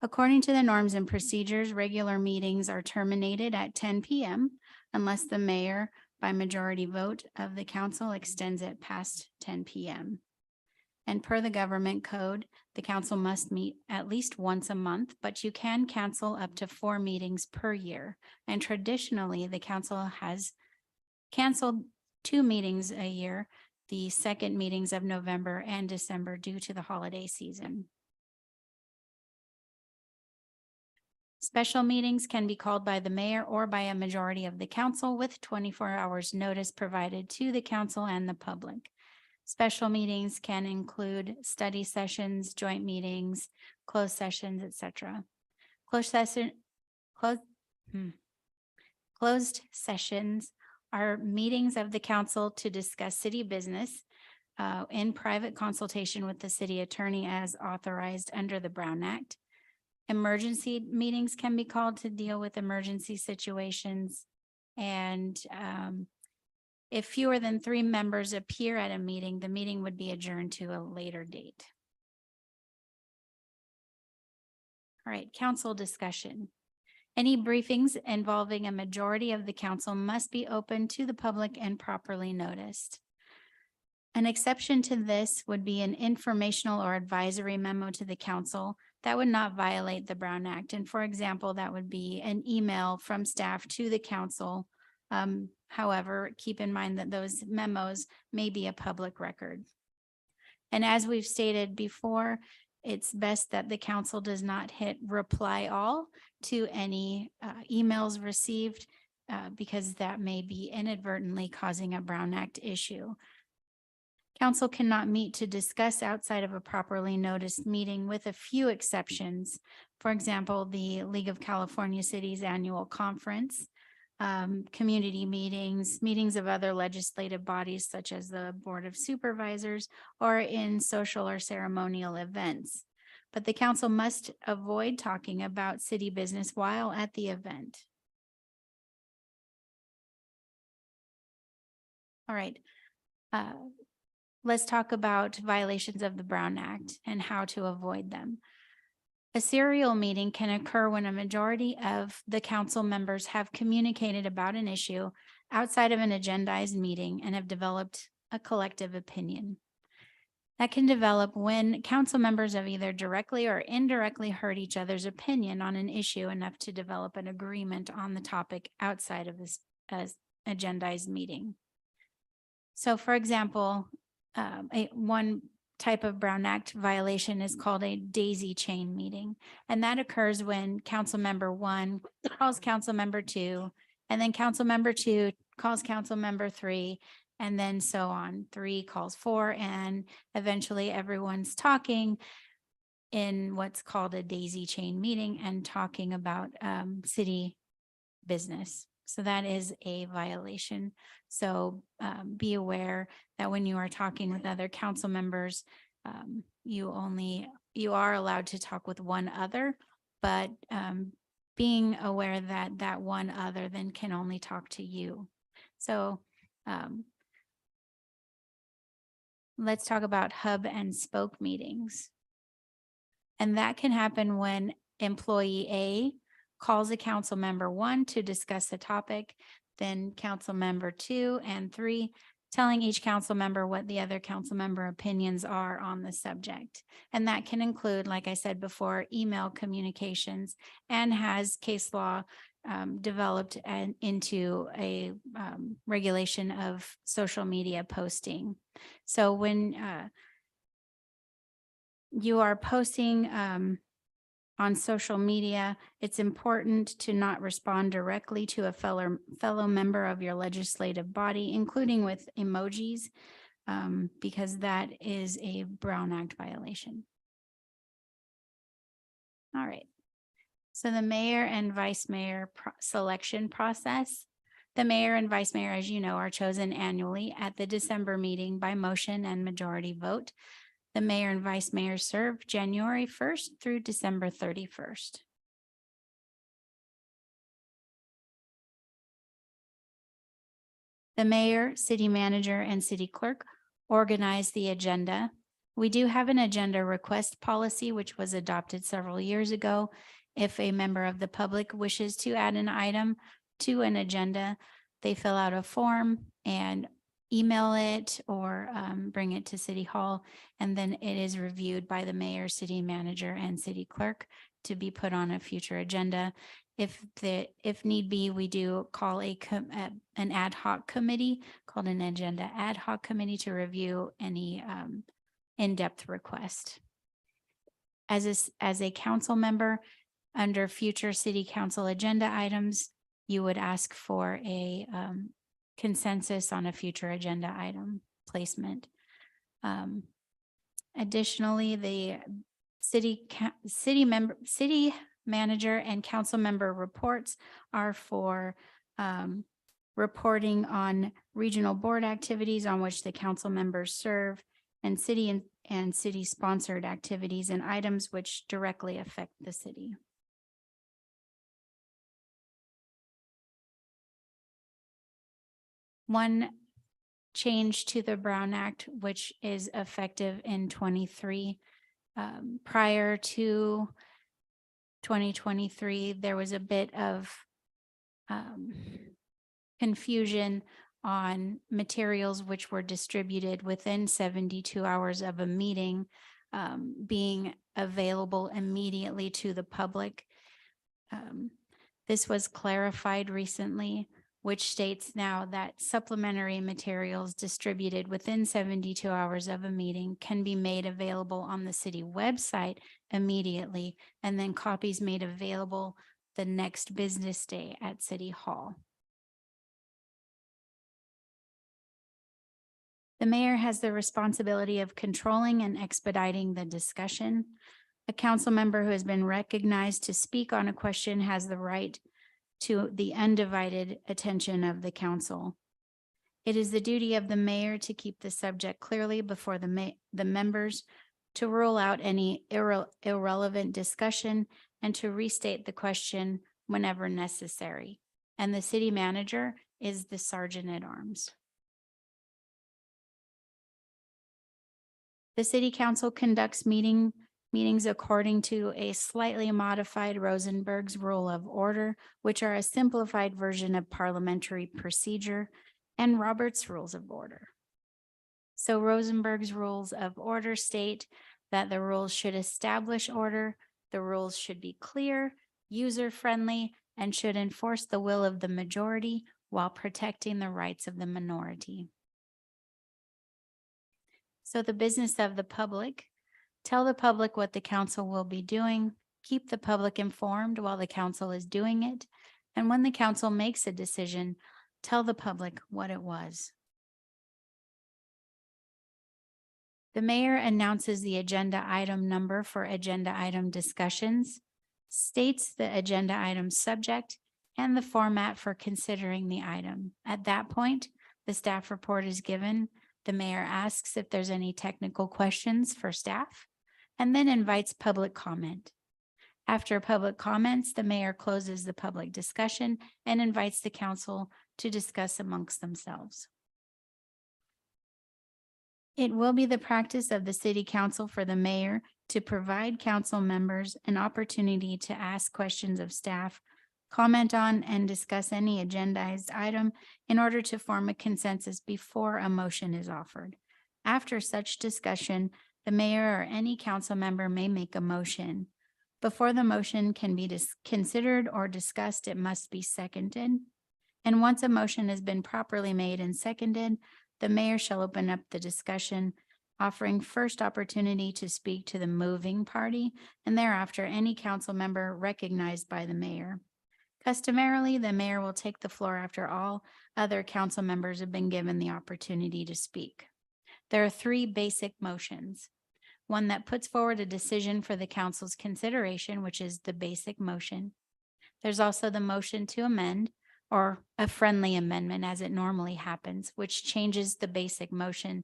According to the norms and procedures, regular meetings are terminated at 10 p.m. unless the mayor, by majority vote of the council, extends it past 10 p.m. And per the government code, the council must meet at least once a month, but you can cancel up to 4 meetings per year. And traditionally, the council has canceled 2 meetings a year, the second meetings of November and December due to the holiday season. Special meetings can be called by the mayor or by a majority of the council with 24 hours notice provided to the council and the public. Special meetings can include study sessions, joint meetings, closed sessions, etc. Closed sessions are meetings of the council to discuss city business in private consultation with the city attorney as authorized under the Brown Act. Emergency meetings can be called to deal with emergency situations. And if fewer than 3 members appear at a meeting, the meeting would be adjourned to a later date. All right, council discussion. Any briefings involving a majority of the council must be open to the public and properly noticed. An exception to this would be an informational or advisory memo to the council that would not violate the Brown Act. And for example, that would be an email from staff to the council. However, keep in mind that those memos may be a public record. And as we've stated before, it's best that the council does not hit reply all to any emails received because that may be inadvertently causing a Brown Act issue. Council cannot meet to discuss outside of a properly noticed meeting with a few exceptions. For example, the League of California Cities Annual Conference, community meetings, meetings of other legislative bodies such as the Board of Supervisors, or in social or ceremonial events. But the council must avoid talking about city business while at the event. All right. Let's talk about violations of the Brown Act and how to avoid them. A serial meeting can occur when a majority of the council members have communicated about an issue outside of an agendized meeting and have developed a collective opinion. That can develop when council members have either directly or indirectly heard each other's opinion on an issue enough to develop an agreement on the topic outside of this agendized meeting. So for example, one type of Brown Act violation is called a daisy chain meeting. And that occurs when council member 1 calls council member 2, and then council member 2 calls council member 3, and then so on. 3 calls 4, and eventually everyone's talking in what's called a daisy chain meeting and talking about city business. So that is a violation. So be aware that when you are talking with other council members, you are allowed to talk with one other, but being aware that that one other then can only talk to you. So let's talk about hub and spoke meetings. And that can happen when employee A calls a council member 1 to discuss the topic, then council member 2 and 3 telling each council member what the other council member opinions are on the subject. And that can include, like I said before, email communications, and has case law developed into a regulation of social media posting. So when you are posting on social media, it's important to not respond directly to a fellow member of your legislative body, including with emojis, because that is a Brown Act violation. All right. So the mayor and vice mayor selection process. The mayor and vice mayor, as you know, are chosen annually at the December meeting by motion and majority vote. The mayor and vice mayor serve January 1st through December 31st. The mayor, city manager, and city clerk organize the agenda. We do have an agenda request policy, which was adopted several years ago. If a member of the public wishes to add an item to an agenda, they fill out a form and email it or bring it to City Hall, and then it is reviewed by the mayor, city manager, and city clerk to be put on a future agenda. If need be, we do call an ad hoc committee called an agenda ad hoc committee to review any in-depth request. As a council member, under future city council agenda items, you would ask for a consensus on a future agenda item placement. Additionally, the city manager and council member reports are for reporting on regional board activities on which the council members serve, and city and city sponsored activities and items which directly affect the city. One change to the Brown Act, which is effective in 23. Prior to 2023, there was a bit of confusion on materials which were distributed within 72 hours of a meeting being available immediately to the public. This was clarified recently, which states now that supplementary materials distributed within 72 hours of a meeting can be made available on the city website immediately, and then copies made available the next business day at City Hall. The mayor has the responsibility of controlling and expediting the discussion. A council member who has been recognized to speak on a question has the right to the undivided attention of the council. It is the duty of the mayor to keep the subject clearly before the members, to rule out any irrelevant discussion, and to restate the question whenever necessary. And the city manager is the sergeant at arms. The city council conducts meetings according to a slightly modified Rosenberg's Rule of Order, which are a simplified version of parliamentary procedure, and Robert's Rules of Order. So Rosenberg's Rules of Order state that the rules should establish order, the rules should be clear, user-friendly, and should enforce the will of the majority while protecting the rights of the minority. So the business of the public: tell the public what the council will be doing, keep the public informed while the council is doing it, and when the council makes a decision, tell the public what it was. The mayor announces the agenda item number for agenda item discussions, states the agenda item subject, and the format for considering the item. At that point, the staff report is given. The mayor asks if there's any technical questions for staff and then invites public comment. After public comments, the mayor closes the public discussion and invites the council to discuss amongst themselves. It will be the practice of the city council for the mayor to provide council members an opportunity to ask questions of staff, comment on and discuss any agendized item in order to form a consensus before a motion is offered. After such discussion, the mayor or any council member may make a motion. Before the motion can be considered or discussed, it must be seconded. And once a motion has been properly made and seconded, the mayor shall open up the discussion, offering first opportunity to speak to the moving party, and thereafter any council member recognized by the mayor. Customarily, the mayor will take the floor after all other council members have been given the opportunity to speak. There are three basic motions. One that puts forward a decision for the council's consideration, which is the basic motion. There's also the motion to amend, or a friendly amendment as it normally happens, which changes the basic motion,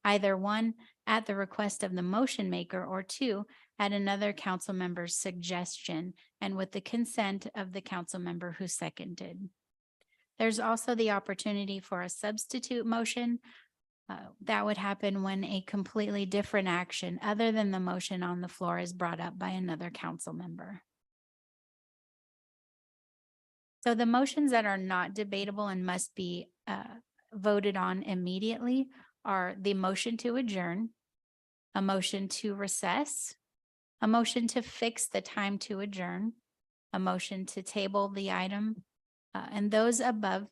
either one, at the request of the motion maker, or two, at another council member's suggestion and with the consent of the council member who seconded. There's also the opportunity for a substitute motion. That would happen when a completely different action other than the motion on the floor is brought up by another council member. So the motions that are not debatable and must be voted on immediately are the motion to adjourn, a motion to recess, a motion to fix the time to adjourn, a motion to table the item, and those above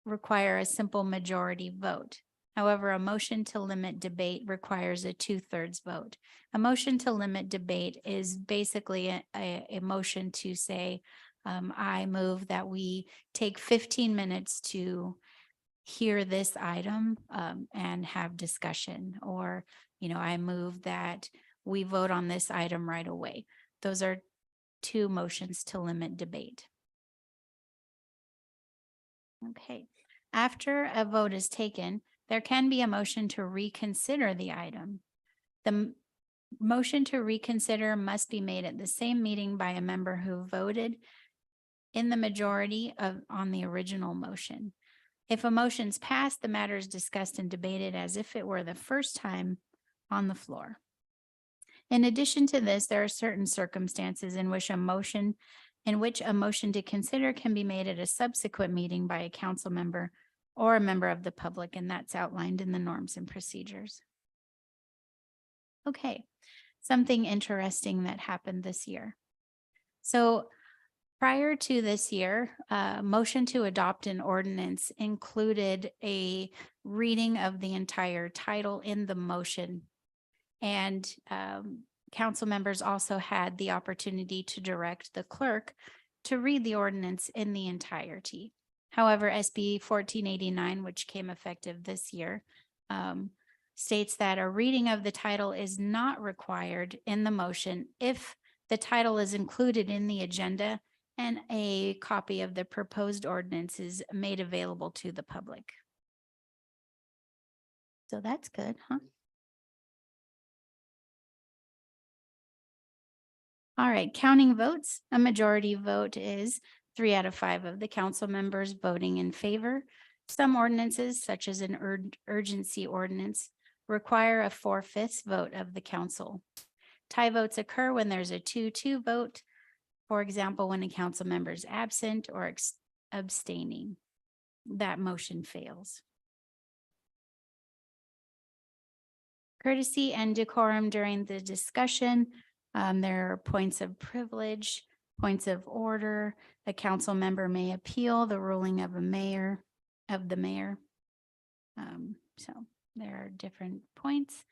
require a simple majority vote. However, a motion to limit debate requires a 2/3 vote. A motion to limit debate is basically a motion to say, I move that we take 15 minutes to hear this item and have discussion, or, I move that we vote on this item right away. Those are two motions to limit debate. Okay, after a vote is taken, there can be a motion to reconsider the item. The motion to reconsider must be made at the same meeting by a member who voted in the majority on the original motion. If a motion's passed, the matter is discussed and debated as if it were the first time on the floor. In addition to this, there are certain circumstances in which a motion to consider can be made at a subsequent meeting by a council member or a member of the public, and that's outlined in the norms and procedures. Okay, something interesting that happened this year. So prior to this year, motion to adopt an ordinance included a reading of the entire title in the motion. And council members also had the opportunity to direct the clerk to read the ordinance in the entirety. However, SB 1489, which came effective this year, states that a reading of the title is not required in the motion if the title is included in the agenda and a copy of the proposed ordinance is made available to the public. So that's good, huh? All right, counting votes, a majority vote is 3 out of 5 of the council members voting in favor. Some ordinances, such as an urgency ordinance, require a 4/5 vote of the council. Tie votes occur when there's a 2-2 vote. For example, when a council member is absent or abstaining, that motion fails. Courtesy and decorum during the discussion. There are points of privilege, points of order. A council member may appeal the ruling of the mayor. So there are different points.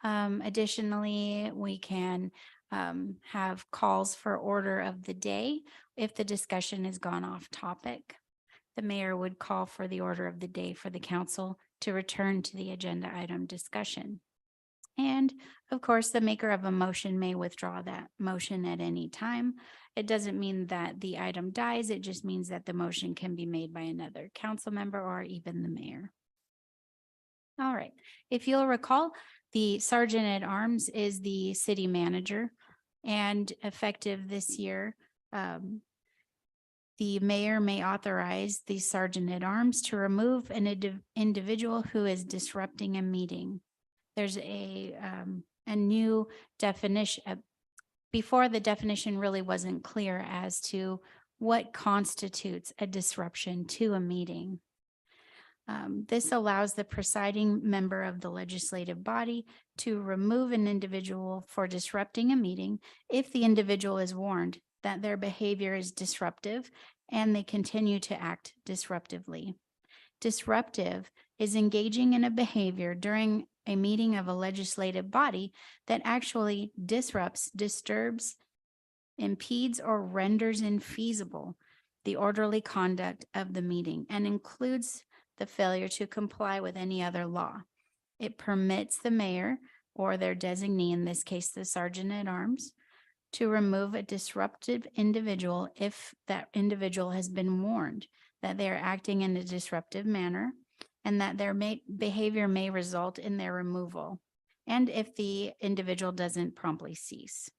Additionally, we can have calls for order of the day. If the discussion has gone off topic, the mayor would call for the order of the day for the council to return to the agenda item discussion. And of course, the maker of a motion may withdraw that motion at any time. It doesn't mean that the item dies. It just means that the motion can be made by another council member or even the mayor. All right. If you'll recall, the sergeant at arms is the city manager, and effective this year, the mayor may authorize the sergeant at arms to remove an individual who is disrupting a meeting. There's a new definition. Before, the definition really wasn't clear as to what constitutes a disruption to a meeting. This allows the presiding member of the legislative body to remove an individual for disrupting a meeting if the individual is warned that their behavior is disruptive and they continue to act disruptively. Disruptive is engaging in a behavior during a meeting of a legislative body that actually disrupts, disturbs, impedes, or renders infeasible the orderly conduct of the meeting and includes the failure to comply with any other law. It permits the mayor or their designee, in this case, the sergeant at arms, to remove a disruptive individual if that individual has been warned that they are acting in a disruptive manner and that their behavior may result in their removal, and if the individual doesn't promptly cease.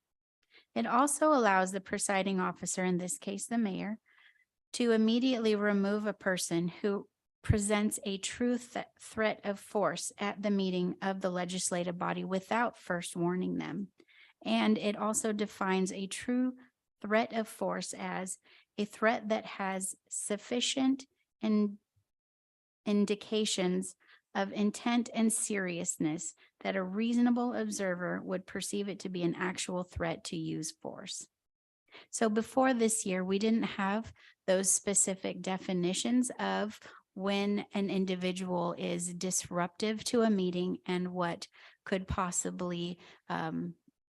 It also allows the presiding officer, in this case, the mayor, to immediately remove a person who presents a true threat of force at the meeting of the legislative body without first warning them. And it also defines a true threat of force as a threat that has sufficient indications of intent and seriousness that a reasonable observer would perceive it to be an actual threat to use force. So before this year, we didn't have those specific definitions of when an individual is disruptive to a meeting and what could possibly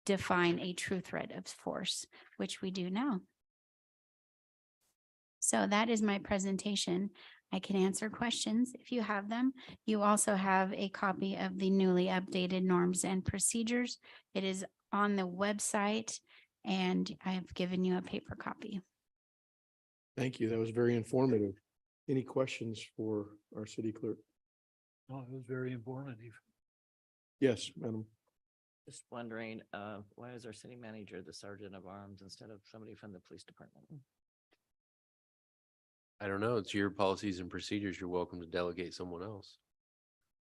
define a true threat of force, which we do now. So that is my presentation. I can answer questions if you have them. You also have a copy of the newly updated norms and procedures. It is on the website, and I have given you a paper copy. Thank you. That was very informative. Any questions for our city clerk? Oh, it was very informative. Yes, madam. Just wondering, why is our city manager the sergeant of arms instead of somebody from the police department? I don't know. It's your policies and procedures. You're welcome to delegate someone else.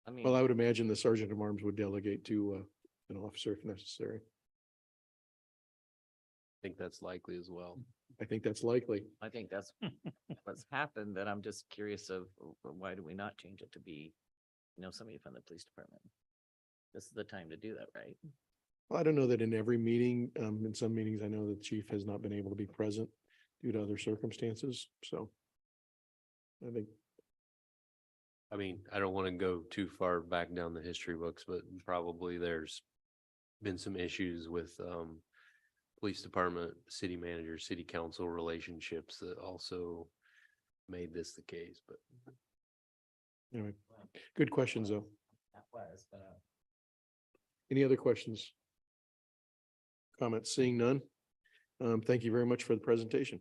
I mean, Well, I would imagine the sergeant of arms would delegate to an officer if necessary. I think that's likely as well. I think that's likely. I think that's what's happened, that I'm just curious of why do we not change it to be, somebody from the police department? This is the time to do that, right? Well, I don't know that in every meeting, in some meetings, I know the chief has not been able to be present due to other circumstances, so. I mean, I don't want to go too far back down the history books, but probably there's been some issues with police department, city manager, city council relationships that also made this the case, but Anyway, good questions though. That was, but Any other questions? Comments? Seeing none. Thank you very much for the presentation.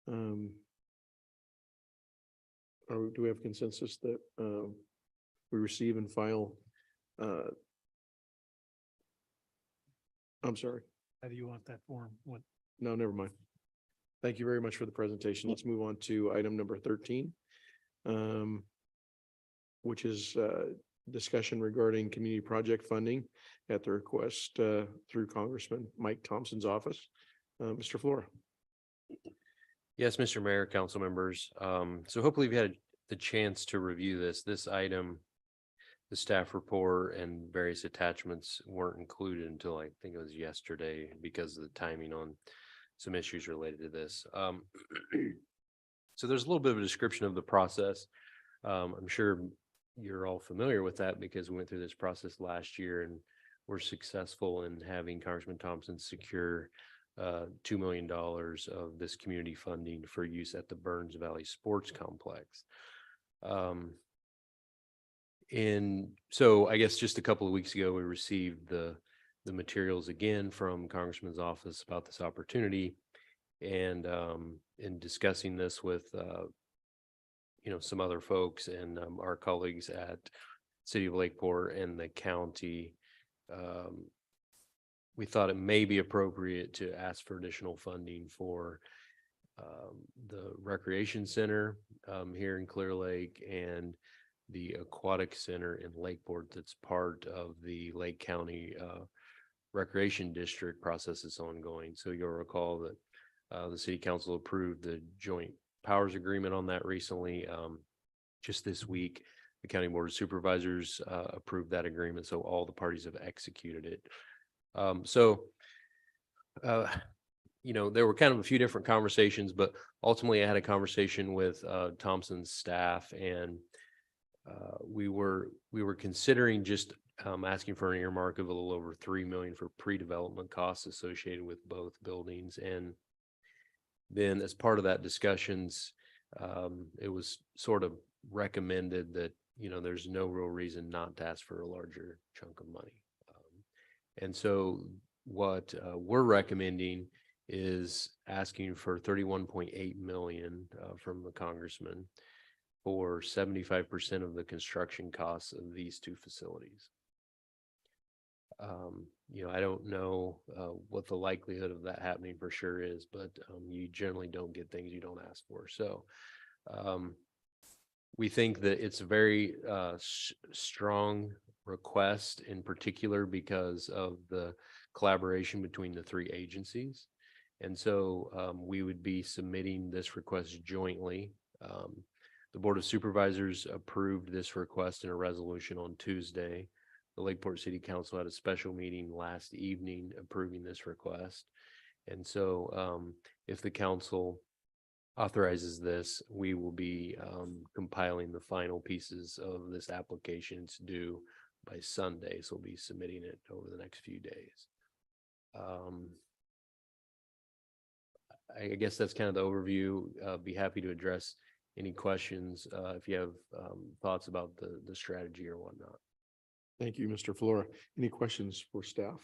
Do we have consensus that we receive and file? I'm sorry. How do you want that form? What? No, never mind. Thank you very much for the presentation. Let's move on to item number 13. Which is discussion regarding community project funding at the request through Congressman Mike Thompson's office. Mr. Flora. yes, Mr. Mayor, council members. So hopefully you've had the chance to review this item. The staff report and various attachments weren't included until I think it was yesterday because of the timing on some issues related to this. So there's a little bit of a description of the process. I'm sure you're all familiar with that because we went through this process last year and were successful in having Congressman Thompson secure $2 million of this community funding for use at the Burns Valley Sports Complex. And so I guess just a couple of weeks ago, we received the materials again from Congressman's office about this opportunity. And in discussing this with some other folks and our colleagues at City of Lakeport and the county, we thought it may be appropriate to ask for additional funding for the recreation center here in Clearlake and the aquatic center in Lakeport that's part of the Lake County Recreation District process is ongoing. So you'll recall that the city council approved the joint powers agreement on that recently. Just this week, the county board of supervisors approved that agreement. So all the parties have executed it. There were kind of a few different conversations, but ultimately I had a conversation with Thompson's staff, and we were considering just asking for an earmark of a little over 3 million for pre-development costs associated with both buildings. And then as part of that discussions, it was sort of recommended that, there's no real reason not to ask for a larger chunk of money. And so what we're recommending is asking for 31.8 million from the congressman for 75% of the construction costs of these two facilities. I don't know what the likelihood of that happening for sure is, but you generally don't get things you don't ask for. So we think that it's a very strong request, in particular because of the collaboration between the three agencies. And so we would be submitting this request jointly. The Board of Supervisors approved this request in a resolution on Tuesday. The Lakeport City Council had a special meeting last evening approving this request. And so if the council authorizes this, we will be compiling the final pieces of this application. It's due by Sunday, so we'll be submitting it over the next few days. I guess that's kind of the overview. Be happy to address any questions if you have thoughts about the strategy or whatnot. Thank you, Mr. Flora. Any questions for staff?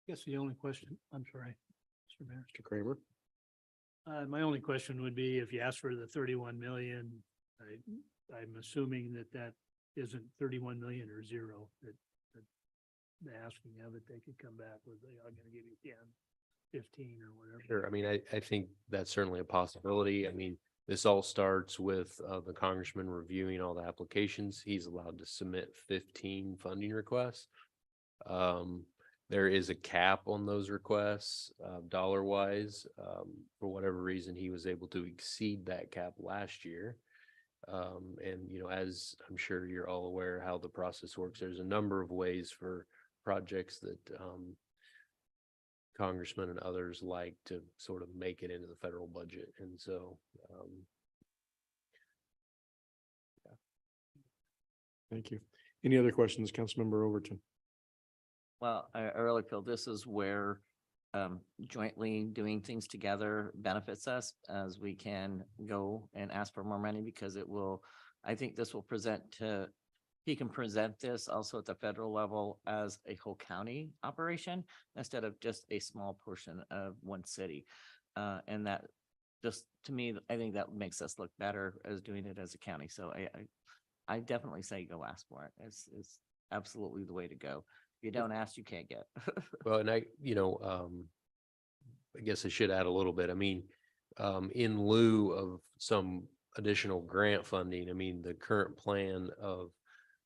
Guess the only question, I'm sorry, Mr. Mayor. Mr. Kramer? My only question would be if you ask for the 31 million, I'm assuming that isn't 31 million or zero, that the asking of it, they could come back with, I'm going to give you 10, 15 or whatever. Sure. I mean, I think that's certainly a possibility. I mean, this all starts with the congressman reviewing all the applications. He's allowed to submit 15 funding requests. There is a cap on those requests, dollar wise. For whatever reason, he was able to exceed that cap last year. And, as I'm sure you're all aware how the process works, there's a number of ways for projects that congressmen and others like to sort of make it into the federal budget. And so, Thank you. Any other questions, Councilmember Overton? Well, I really feel this is where jointly doing things together benefits us, as we can go and ask for more money, because I think this will he can present this also at the federal level as a whole county operation instead of just a small portion of one city. And that just, to me, I think that makes us look better as doing it as a county. So I definitely say go ask for it. It's absolutely the way to go. If you don't ask, you can't get. well, and I guess I should add a little bit. I mean, in lieu of some additional grant funding, I mean, the current plan of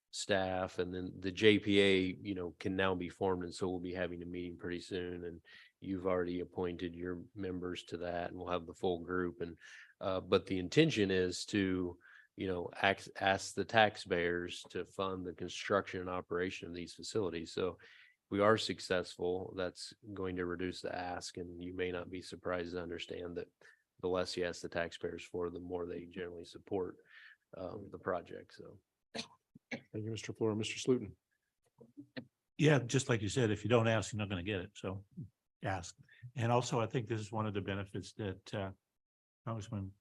staff and then the JPA, can now be formed. And so we'll be having a meeting pretty soon, and you've already appointed your members to that, and we'll have the full group. And, but the intention is to, ask the taxpayers to fund the construction and operation of these facilities. So if we are successful, that's going to reduce the ask, and you may not be surprised to understand that the less you ask the taxpayers for, the more they generally support the project. So. Thank you, Mr. Flora. Mr. Slutin? Yeah, just like you said, if you don't ask, you're not going to get it. So ask. And also, I think this is one of the benefits that Congressman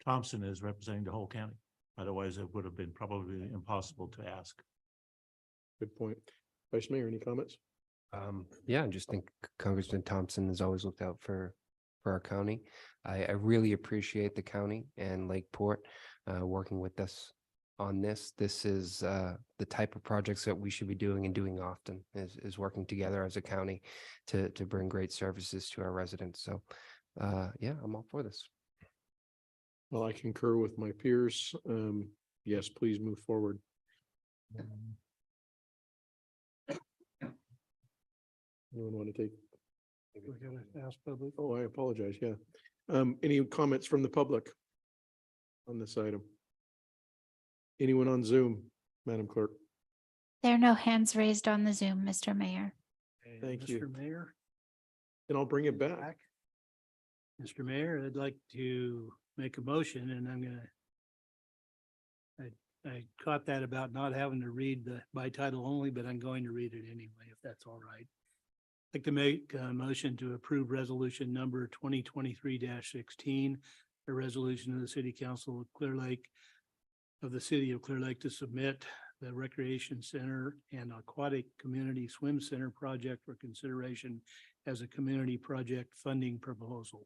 Thompson is representing the whole county. Otherwise, it would have been probably impossible to ask. Good point. Vice Mayor, any comments? Yeah, I just think Congressman Thompson has always looked out for our county. I really appreciate the county and Lakeport working with us on this. This is the type of projects that we should be doing and doing often is working together as a county to bring great services to our residents. So yeah, I'm all for this. Well, I concur with my peers. Yes, please move forward. Anyone want to take? We gotta ask public. Oh, I apologize. Yeah. Any comments from the public on this item? Anyone on Zoom, Madam Clerk? There are no hands raised on the Zoom, Mr. Mayor. Okay, Thank you. Mr. Mayor. Then I'll bring it back. Mr. Mayor, I'd like to make a motion and I'm gonna. I caught that about not having to read the by title only, but I'm going to read it anyway, if that's all right. I'd like to make a motion to approve resolution number 2023-16, a resolution of the City Council of Clearlake of the City of Clearlake to submit the Recreation Center and Aquatic Community Swim Center project for consideration as a community project funding proposal.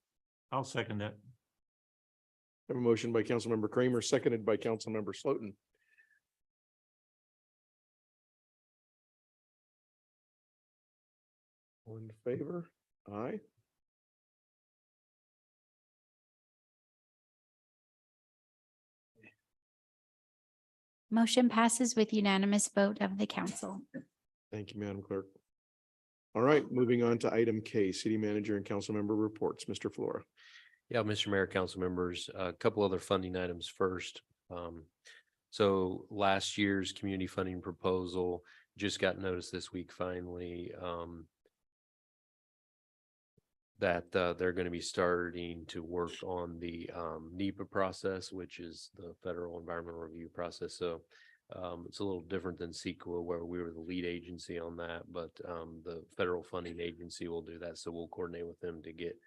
I'll second that. I have a motion by Councilmember Kramer, seconded by Councilmember Slotin. All in favor? Aye. Motion passes with unanimous vote of the council. Thank you, Madam Clerk. All right, moving on to item K, City Manager and Councilmember reports. Mr. Flora. Yeah, Mr. Mayor, council members, a couple other funding items first. So last year's community funding proposal just got noticed this week finally. That they're going to be starting to work on the NEPA process, which is the Federal Environmental Review process. So it's a little different than CEQA, where we were the lead agency on that, but the federal funding agency will do that. So we'll coordinate with them to get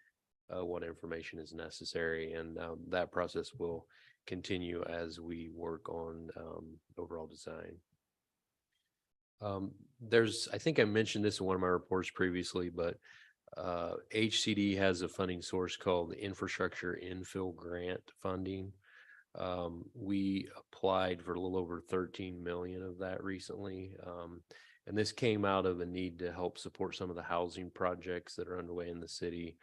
what information is necessary, and that process will continue as we work on overall design. I think I mentioned this in one of my reports previously, but HCD has a funding source called the Infrastructure Infill Grant Funding. We applied for a little over 13 million of that recently. And this came out of a need to help support some of the housing projects that are underway in the city.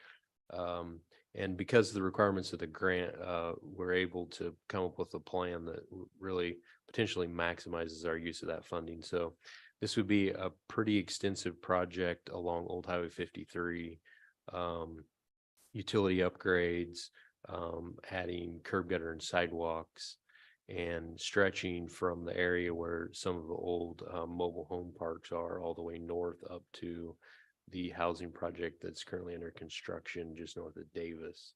And because of the requirements of the grant, we're able to come up with a plan that really potentially maximizes our use of that funding. So this would be a pretty extensive project along Old Highway 53, utility upgrades, adding curb gutter and sidewalks, and stretching from the area where some of the old mobile home parks are all the way north up to the housing project that's currently under construction just north of Davis.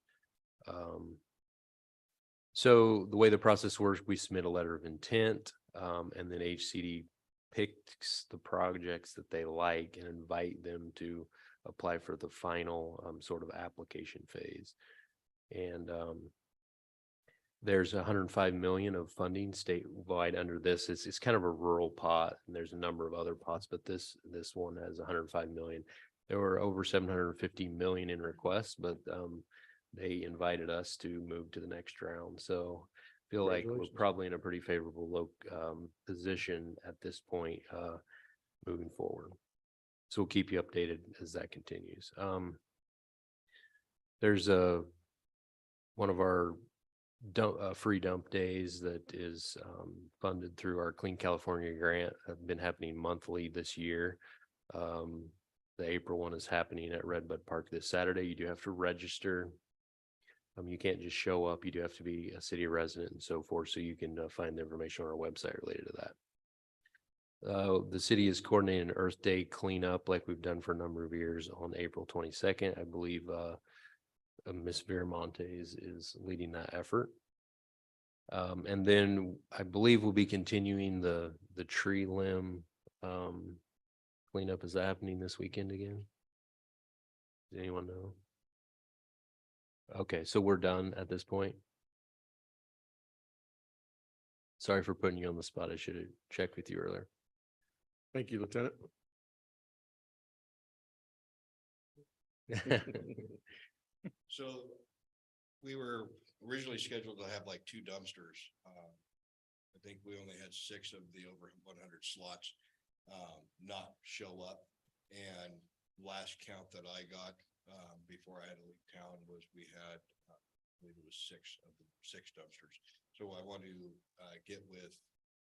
So the way the process works, we submit a letter of intent, and then HCD picks the projects that they like and invite them to apply for the final sort of application phase. And there's 105 million of funding statewide under this. It's kind of a rural pot, and there's a number of other pots, but this one has 105 million. There were over 750 million in requests, but they invited us to move to the next round. So I feel like we're probably in a pretty favorable position at this point moving forward. So we'll keep you updated as that continues. There's one of our free dump days that is funded through our Clean California grant, have been happening monthly this year. The April one is happening at Redbud Park this Saturday. You do have to register. You can't just show up. You do have to be a city resident and so forth. So you can find the information on our website related to that. The city is coordinating an Earth Day cleanup like we've done for a number of years on April 22nd. I believe Miss Viramontes is leading that effort. And then I believe we'll be continuing the tree limb cleanup. Is that happening this weekend again? Does anyone know? Okay, so we're done at this point. Sorry for putting you on the spot. I should have checked with you earlier. Thank you, Lieutenant. So we were originally scheduled to have like 2 dumpsters. I think we only had 6 of the over 100 slots not show up. And last count that I got before I had to leave town was we had, I believe it was 6 of the 6 dumpsters. So I want to get with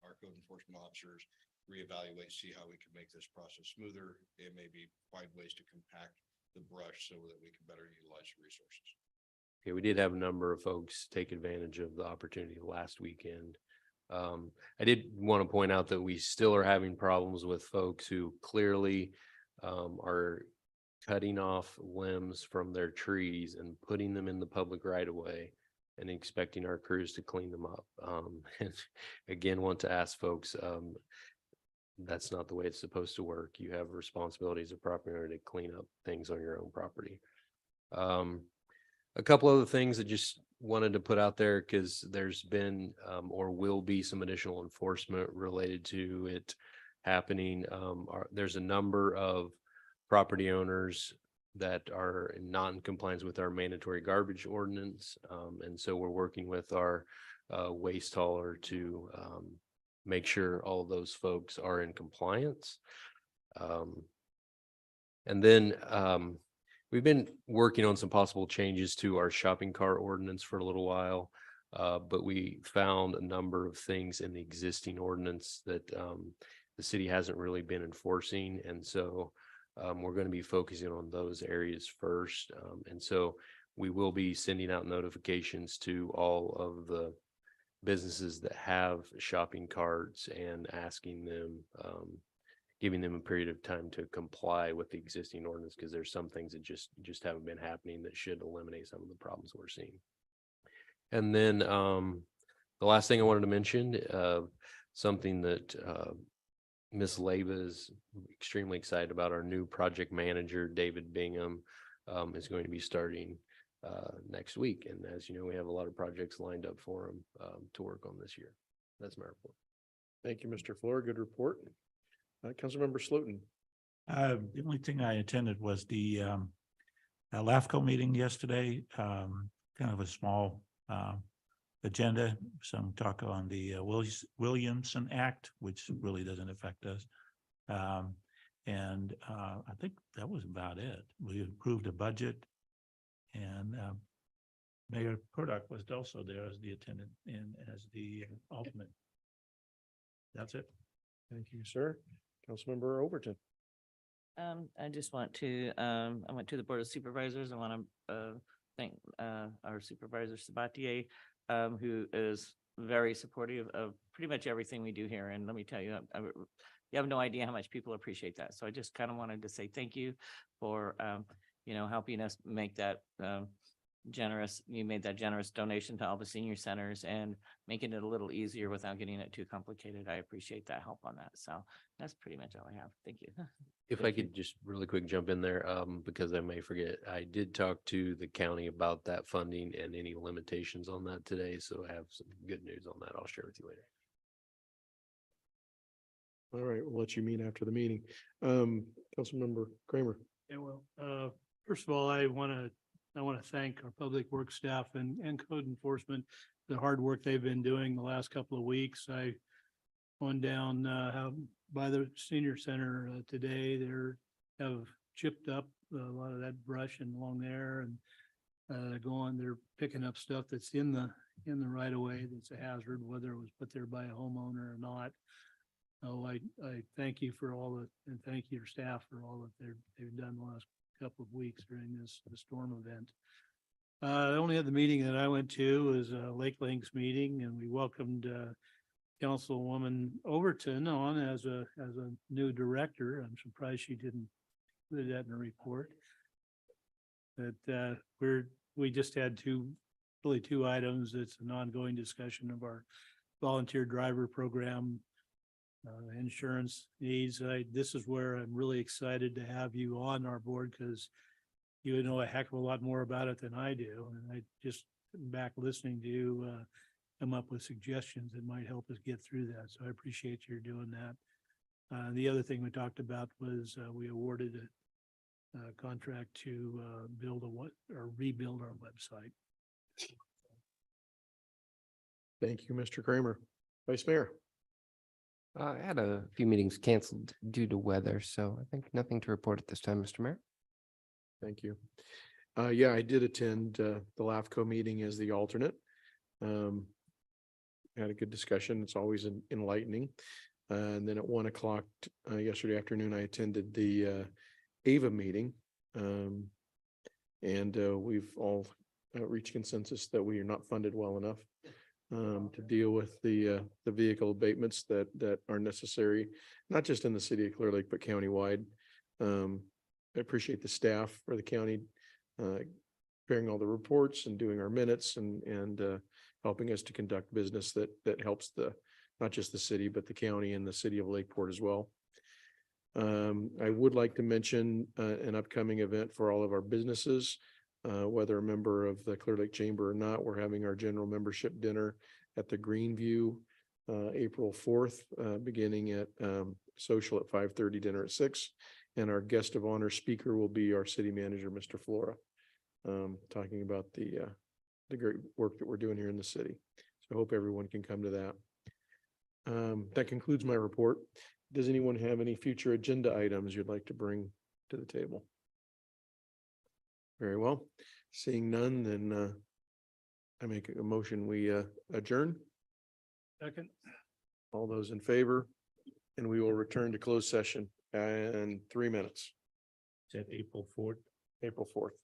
our code enforcement officers, reevaluate, see how we can make this process smoother and maybe find ways to compact the brush so that we can better utilize the resources. Okay, we did have a number of folks take advantage of the opportunity last weekend. I did want to point out that we still are having problems with folks who clearly are cutting off limbs from their trees and putting them in the public right of way and expecting our crews to clean them up. And again, want to ask folks, that's not the way it's supposed to work. You have responsibilities as a property owner to clean up things on your own property. A couple other things that just wanted to put out there because there's been or will be some additional enforcement related to it happening. There's a number of property owners that are not in compliance with our mandatory garbage ordinance. And so we're working with our waste hauler to make sure all of those folks are in compliance. And then we've been working on some possible changes to our shopping cart ordinance for a little while, but we found a number of things in the existing ordinance that the city hasn't really been enforcing. And so we're going to be focusing on those areas first. And so we will be sending out notifications to all of the businesses that have shopping carts and asking them, giving them a period of time to comply with the existing ordinance, because there's some things that just haven't been happening that should eliminate some of the problems we're seeing. And then the last thing I wanted to mention, something that Ms. Leyva is extremely excited about, our new project manager, David Bingham, is going to be starting next week. And as you know, we have a lot of projects lined up for him to work on this year. That's my report. Thank you, Mr. Fleur. Good report. Councilmember Slotin. The only thing I attended was the LAFCO meeting yesterday, kind of a small agenda, some talk on the Williamson Act, which really doesn't affect us. And I think that was about it. We approved a budget, and Mayor Purdock was also there as the attendant and as the alternate. That's it. Thank you, sir. Councilmember Overton. I just want to, I went to the Board of Supervisors. I want to thank our Supervisor Sabatier, who is very supportive of pretty much everything we do here. And let me tell you, you have no idea how much people appreciate that. So I just kind of wanted to say thank you for, helping us make that generous. You made that generous donation to all the senior centers and making it a little easier without getting it too complicated. I appreciate that help on that. So that's pretty much all I have. Thank you. If I could just really quick jump in there, because I may forget, I did talk to the county about that funding and any limitations on that today. So I have some good news on that. I'll share with you later. All right, we'll let you meet after the meeting. Councilmember Kramer. Yeah, well, first of all, I want to thank our public works staff and code enforcement, the hard work they've been doing the last couple of weeks. I went down by the senior center today. Have chipped up a lot of that brush and along there, and they're picking up stuff that's in the right of way that's a hazard, whether it was put there by a homeowner or not. Oh, I thank you for all that, and thank your staff for all that they've done the last couple of weeks during the storm event. The only other meeting that I went to was Lake Links meeting, and we welcomed Councilwoman Overton on as a new director. I'm surprised she didn't put that in the report. But we just had two items. It's an ongoing discussion of our volunteer driver program, insurance needs. This is where I'm really excited to have you on our board, because you know a heck of a lot more about it than I do. And I just back listening to you, come up with suggestions that might help us get through that. So I appreciate your doing that. The other thing we talked about was we awarded a contract to build or rebuild our website. Thank you, Mr. Kramer. Vice Mayor. I had a few meetings canceled due to weather, so I think nothing to report at this time, Mr. Mayor. Thank you. Yeah, I did attend the LAFCO meeting as the alternate. Had a good discussion. It's always enlightening. And then at 1 o'clock yesterday afternoon, I attended the AVA meeting. And we've all reached consensus that we are not funded well enough to deal with the vehicle abatements that are necessary, not just in the city of Clearlake, but countywide. I appreciate the staff for the county preparing all the reports and doing our minutes and helping us to conduct business that helps not just the city, but the county and the city of Lakeport as well. I would like to mention an upcoming event for all of our businesses. Whether a member of the Clear Lake Chamber or not, we're having our general membership dinner at the Greenview, April 4th, beginning at social at 5:30, dinner at 6. And our guest of honor speaker will be our city manager, Mr. Flora, talking about the great work that we're doing here in the city. So I hope everyone can come to that. That concludes my report. Does anyone have any future agenda items you'd like to bring to the table? Very well. Seeing none, then I make a motion, we adjourn. Second. All those in favor? And we will return to closed session in 3 minutes. Is that April 4th? April 4th.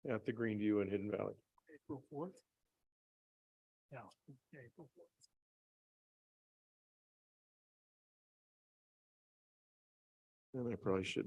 At the Greenview in Hidden Valley. April 4th? Yeah, April 4th. And I probably should